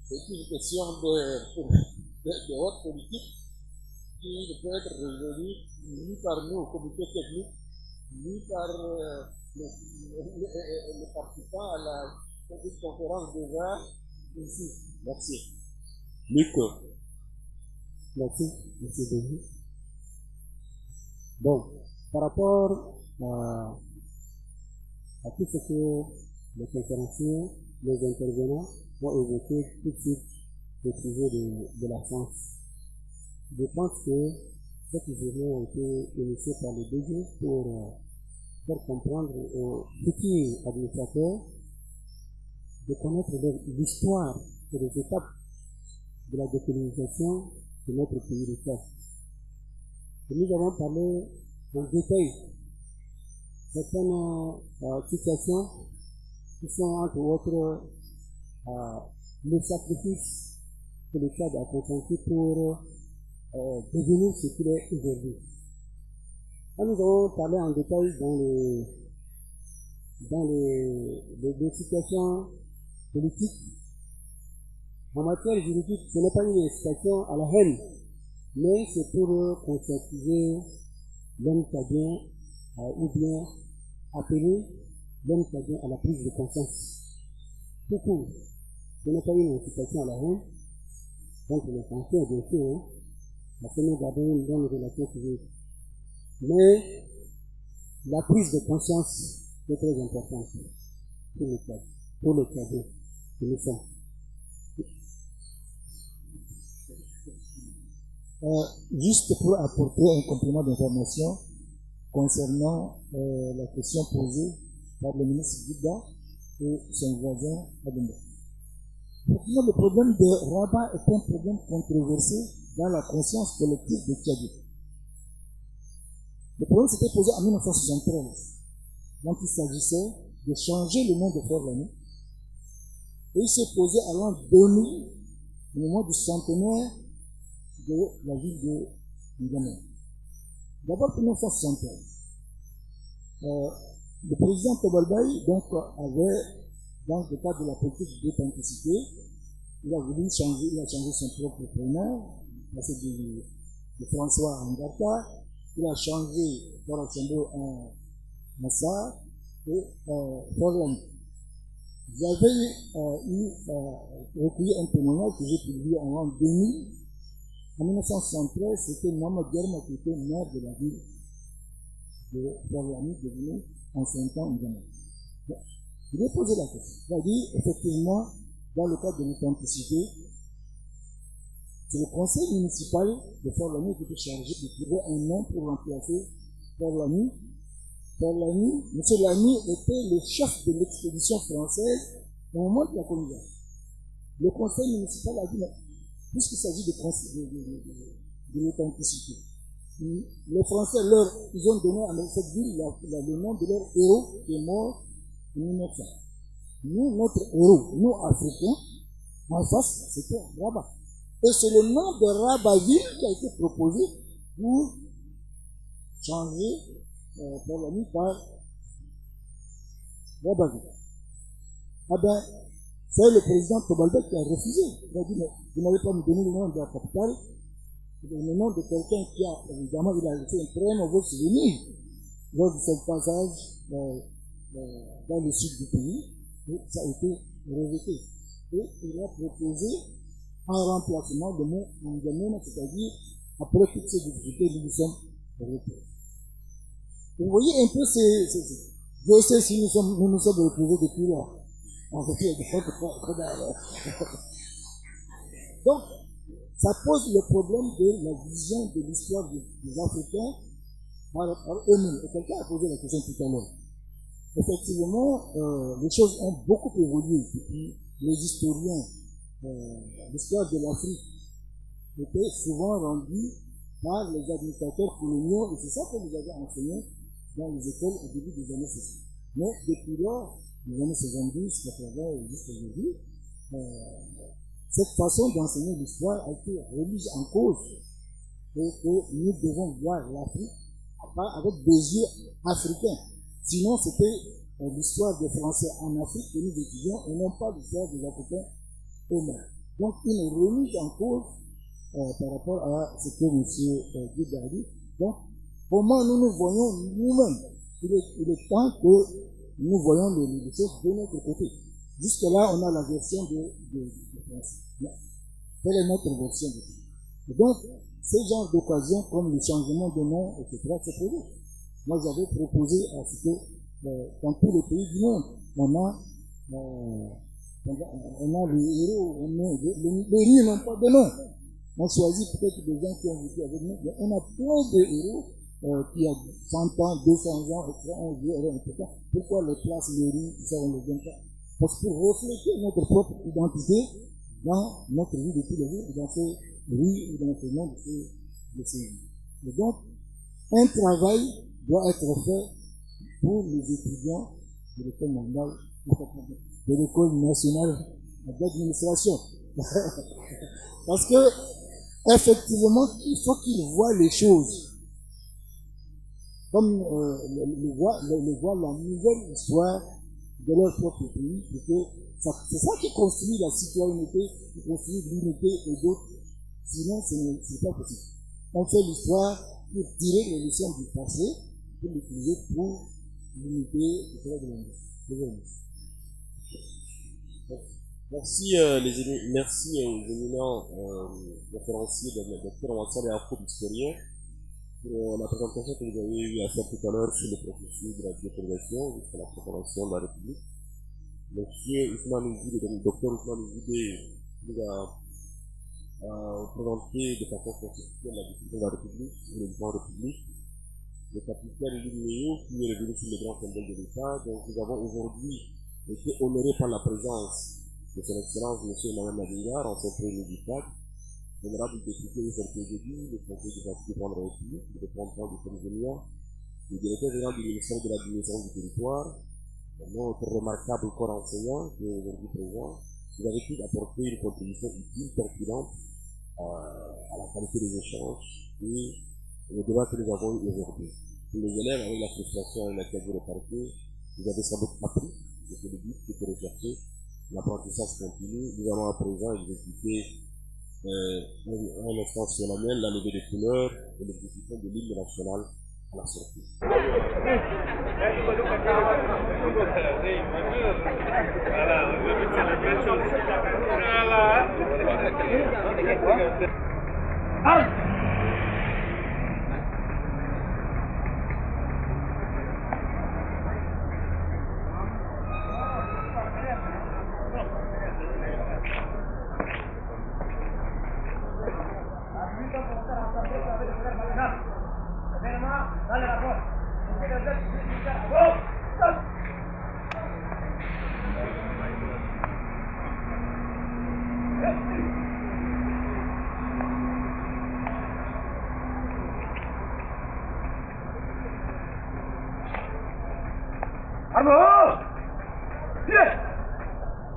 C'est une question de haute politique qui ne peut être résolue ni par nous au comité technique, ni par les participants à la petite conférence déjà ici. Merci. Luc. Merci, M. Denis. Bon, par rapport à tout ce que les conférenciers, les intervenants ont évoqué tout de suite le sujet de la France. Je pense que cette journée a été initiée par le DG pour faire comprendre aux futurs administrateurs de connaître l'histoire et les étapes de la décolonisation de notre pays de Tchad. Nous avons parlé en détail certaines situations qui sont entre autres le sacrifice que le Tchad a consenti pour devenir ce qu'il est aujourd'hui. Là, nous avons parlé en détail dans les situations politiques. En matière juridique, ce n'est pas une incitation à la haine, mais c'est pour conscientiser l'homme tchadien ou bien appeler l'homme tchadien à la prise de conscience. Tout court, ce n'est pas une incitation à la haine contre les Français, bien sûr, parce que nous gardons une bonne relation civique. Mais la prise de conscience est très importante pour le Tchadien que nous sommes. Juste pour apporter un complément d'information concernant la question posée par le ministre Bouddha et son voisin Ademba. Le problème de Rabat est un problème controversé dans la conscience collective des Tchadiens. Le problème s'était posé en 1973, quand il s'agissait de changer le nom de Fort-Lamy. Et il s'est posé à l'an 2000, au moment du centenaire de la ville de N'Djamena. D'abord, pour 1973, le président Tobalbaï donc, avait, dans le cadre de la politique d'authenticité, il a voulu changer, il a changé son propre prénom, passé de François en Garta, il a changé Fort-Archambault en Massa et Fort-Lamy. J'avais recueilli un témoignage que j'ai publié en l'an 2000. En 1973, c'était Mohamed Germa qui était maire de la ville de Fort-Lamy, devenu en 5 ans N'Djamena. Je lui ai posé la question. Il a dit, effectivement, dans le cadre de l'authenticité, c'est le conseil municipal de Fort-Lamy qui était chargé de trouver un nom pour remplacer Fort-Lamy. Fort-Lamy, M. Lamy était le chef de l'expédition française au moment de la colonisation. Le conseil municipal a dit, mais puisqu'il s'agit de l'authenticité, les Français, ils ont donné à cette ville le nom de leur héros qui est mort en 1900. Nous, notre héros, nous Africains, en face, c'était Rabat. Et c'est le nom de Rabat-Ville qui a été proposé pour changer Fort-Lamy par Rabat-Ville. Ah ben, c'est le président Tobalbek qui a refusé. Il a dit, mais vous n'avez pas me donné le nom de la capitale, le nom de quelqu'un qui a, évidemment, il a laissé un très mauvais souvenir lors de son passage dans le sud du pays. Et ça a été rejeté. Et il a proposé un remplacement de mot N'Djamena, c'est-à-dire, après toutes ces difficultés, nous nous sommes retrouvés. Vous voyez un peu je sais si nous nous sommes retrouvés depuis là. On se fait donc, ça pose le problème de la vision de l'histoire des Africains par eux-mêmes. Et quelqu'un a posé la question tout à l'heure. Effectivement, les choses ont beaucoup évolué depuis les historiens. L'histoire de l'Afrique était souvent rendue par les administrateurs coloniaux, et c'est ça que vous avez enseigné dans les écoles au début des années 60. Mais depuis lors, les années 70, 80 et jusqu'à aujourd'hui, cette façon d'enseigner l'histoire a été remise en cause et que nous devons voir l'Afrique avec des yeux africains. Sinon, c'était l'histoire des Français en Afrique que nous étudions et non pas l'histoire des Africains eux-mêmes. Donc, une remise en cause par rapport à ce que M. Guy a dit. Donc, comment nous voyons nous-mêmes? Il est temps que nous voyons les choses de notre côté. Jusque-là, on a la version de Français. Quelle est notre version de ça? Et donc, ces genres d'occasions, comme le changement de nom, etc., c'est prévu. Moi, j'avais proposé à ce que, dans tous les pays du monde, on a les héros, les rues n'ont pas de nom. On choisit peut-être des gens qui ont vécu avec nous, mais on a plein de héros qui a 100 ans, 200 ans, etc. Pourquoi les places, les rues, ça, on ne les donne pas? Parce que pour refléter notre propre identité dans notre vie de tous les jours, dans ces rues ou dans ces noms de ces vies. Et donc, un travail doit être fait pour les étudiants de l'école normale, de l'école nationale d'administration. Parce que, effectivement, il faut qu'ils voient les choses comme les voient la nouvelle histoire de leur propre pays, parce que c'est ça qui construit la citoyenneté, qui construit l'unité et d'autres. Sinon, ce n'est pas possible. On fait l'histoire pour tirer les leçons du passé, pour l'utiliser pour l'unité de l'humanité. Merci les éminents conférenciers de Dr. Wansal et Afro historien pour la présentation que vous avez eu à faire tout à l'heure sur le processus de la décolonisation jusqu'à la préparation de la République. Monsieur Ousmane Ouzide, le docteur Ousmane Ouzide, nous a présenté de façon constitutionnelle la décision de la République sur le plan République. Le capitaine Louis Léo qui est revenu sur le grand symbole de l'État. Donc nous avons aujourd'hui été honorés par la présence de son Excellence M. Emmanuel Madingar, ancien premier du FAC, honorable député de Serpédélie, le conseiller de parti de la République, le représentant du Tanzania, le directeur général du ministère de l'administration du territoire, notre remarquable corps enseignant qui est aujourd'hui présent. Vous avez pu apporter une contribution utile, pertinente à la qualité des échanges et le débat que nous avons eu aujourd'hui. Pour les élèves, avec la frustration avec laquelle vous repartez, vous avez sans doute appris, c'est le but, c'est de rechercher. L'apprentissage continue. Nous allons à présent exécuter un instant solennel, la levée des couleurs et l'exécution de l'hymne national à la sortie.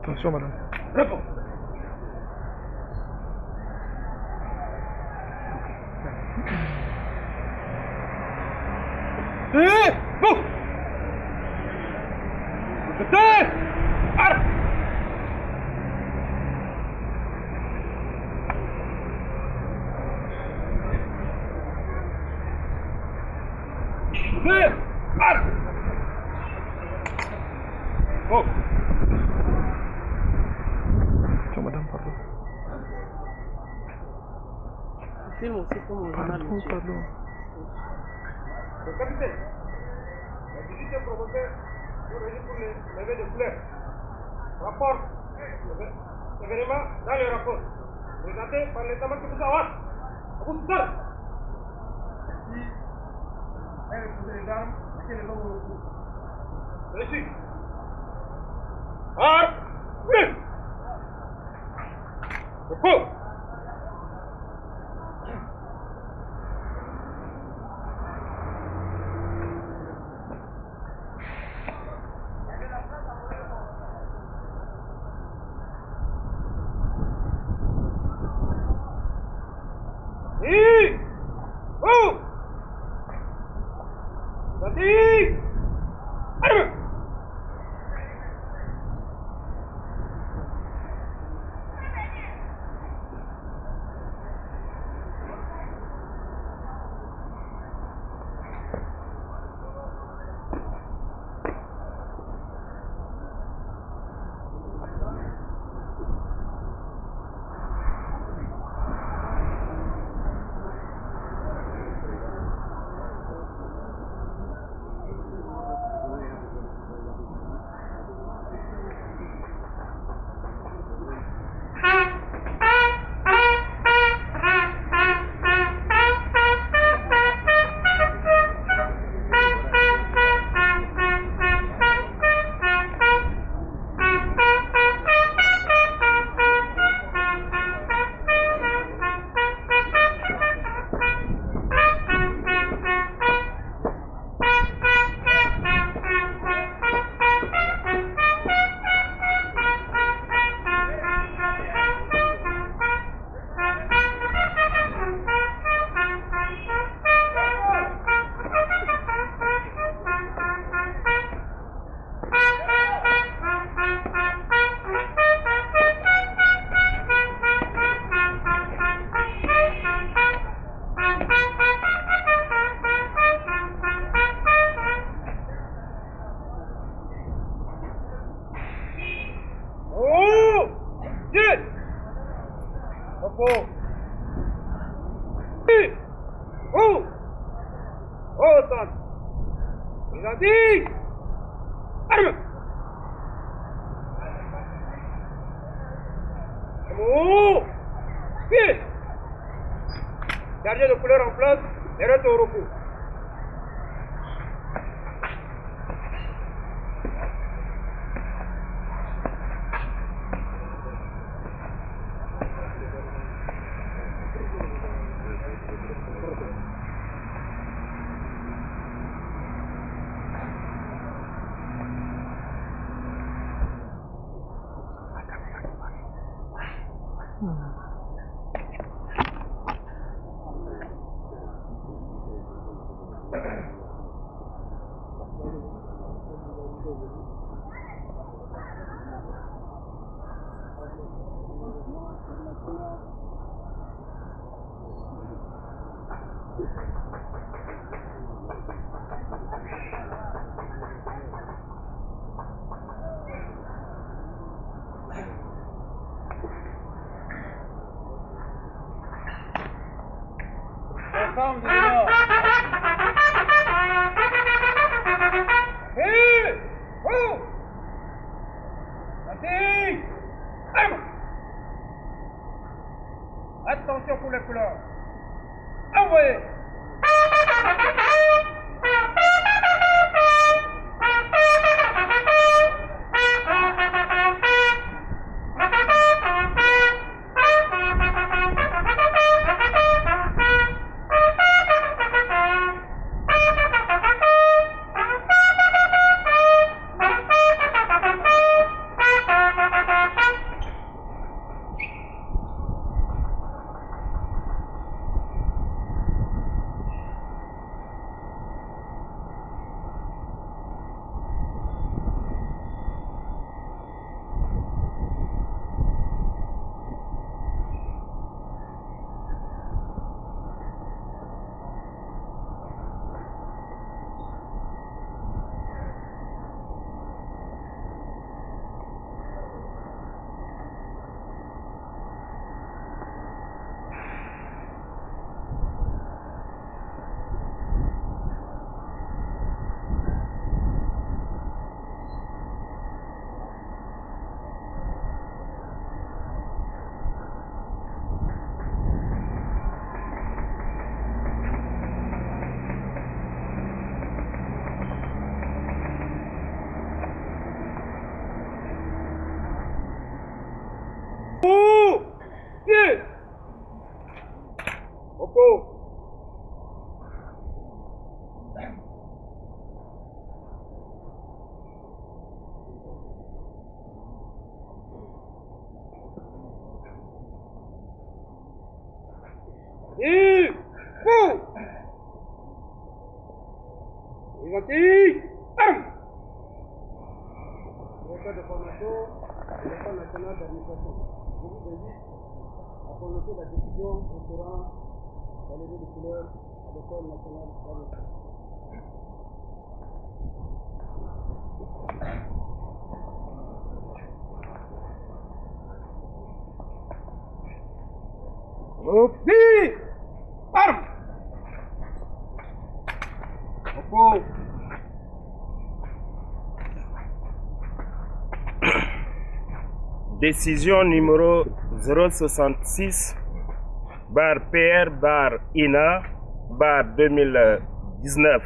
Attention, madame. Réponds. Bon. C'était. Arrête. C'était. Arrête. Bon. Madame, pardon. Film aussi comme au journal, monsieur. Pardon. Le capitaine, la visite est provoquée pour les levées de fleurs. Rapport événement dans le rapport. Présenté par l'état-major de Zawad. À vous seul. Merci. Allez, posez les armes. Mettez les hommes au repos. Réussi. Armes. Repos. Gardien de couleur en place, et reste au repos. Attention pour les couleurs. Envoyez. Identique. Arme. Directeur de formation de l'École nationale d'administration. Je vous invite à prononcer la décision autorisant la levée de couleurs à l'École nationale d'administration. Opi! Arme! Repos! Décision numéro 066 PR INA 2019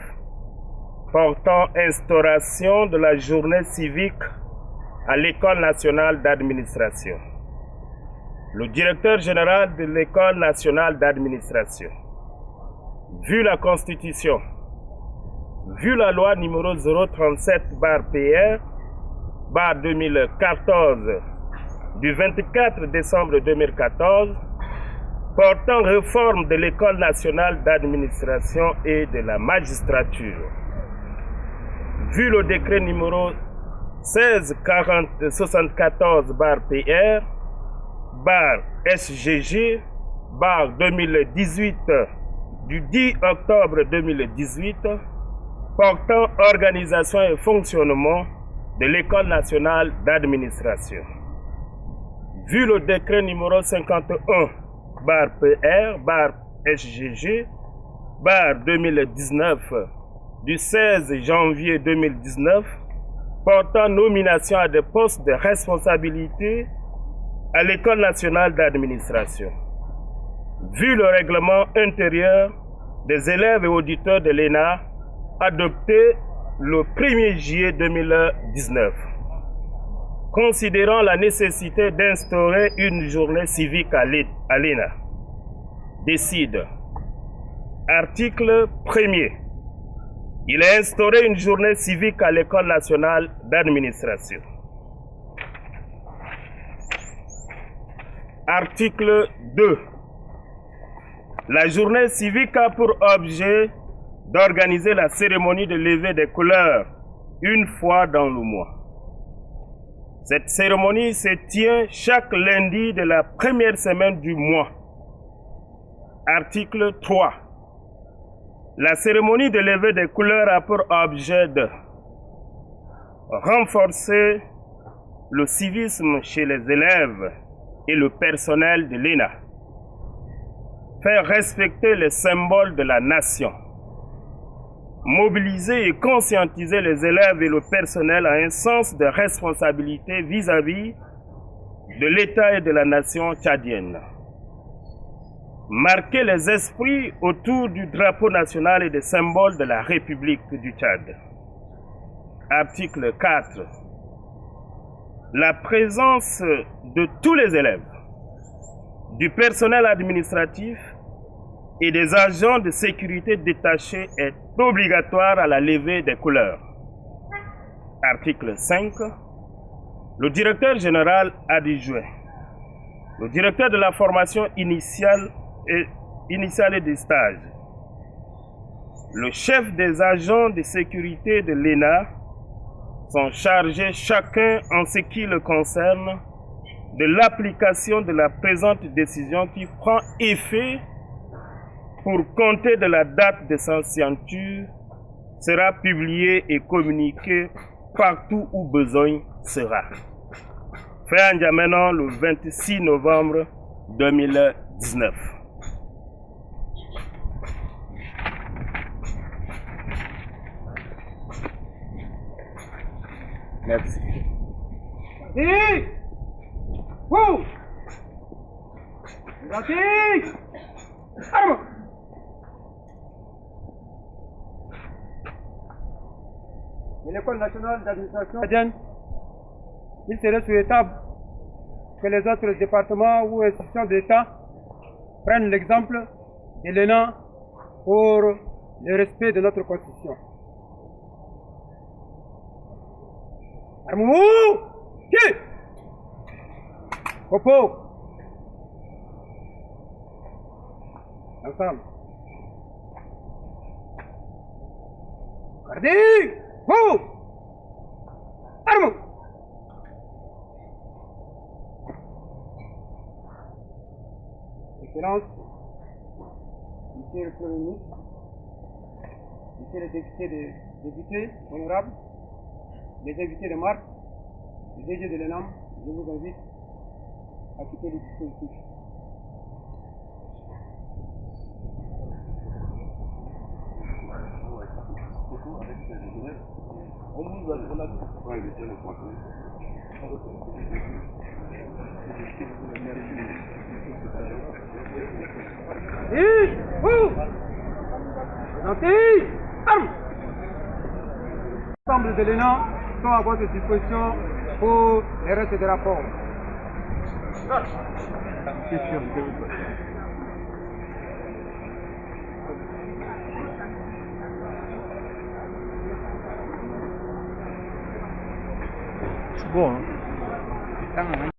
portant instauration de la journée civique à l'École nationale d'administration. Le directeur général de l'École nationale d'administration, vu la Constitution, vu la loi numéro 037 PR 2014 du 24 décembre 2014 portant réforme de l'École nationale d'administration et de la magistrature, vu le décret numéro 1674 PR SGG 2018 du 10 octobre 2018 portant organisation et fonctionnement de l'École nationale d'administration. Vu le décret numéro 51 PR SGG 2019 du 16 janvier 2019 portant nomination à des postes de responsabilité à l'École nationale d'administration. Vu le règlement intérieur des élèves et auditeurs de l'ENA adopté le 1er juillet 2019, considérant la nécessité d'instaurer une journée civique à l'ENA, décide, article 1er, il a instauré une journée civique à l'École nationale d'administration. Article 2. La journée civique a pour objet d'organiser la cérémonie de levée des couleurs une fois dans le mois. Cette cérémonie se tient chaque lundi de la première semaine du mois. Article 3. La cérémonie de levée des couleurs a pour objet de renforcer le civisme chez les élèves et le personnel de l'ENA, faire respecter les symboles de la nation, mobiliser et conscientiser les élèves et le personnel à un sens de responsabilité vis-à-vis de l'État et de la nation tchadienne, marquer les esprits autour du drapeau national et des symboles de la République du Tchad. Article 4. La présence de tous les élèves, du personnel administratif et des agents de sécurité détachés est obligatoire à la levée des couleurs. Article 5. Le directeur général adjoint, le directeur de la formation initiale et des stages, le chef des agents de sécurité de l'ENA sont chargés chacun en ce qui le concerne de l'application de la présente décision qui prend effet pour compter de la date de sa signature, sera publiée et communiquée partout où besoin sera. Fait en Djamena le 26 novembre 2019. Merci. Et wow! Identique! Arme! De l'École nationale d'administration tchadienne, il serait souhaitable que les autres départements ou institutions d'État prennent l'exemple de l'ENA pour le respect de notre Constitution. Armez-vous! Qui? Popo! Ensemble. Ready? Go! Arme! Excellence, Monsieur le Premier ministre, Monsieur le député, honorable, les invités de marque, les DG de l'ENAM, je vous invite à quitter le dispositif. Présentez, armes. L'ensemble de l'ENAM sont à votre disposition pour les restes des rapports. Question. C'est bon, hein?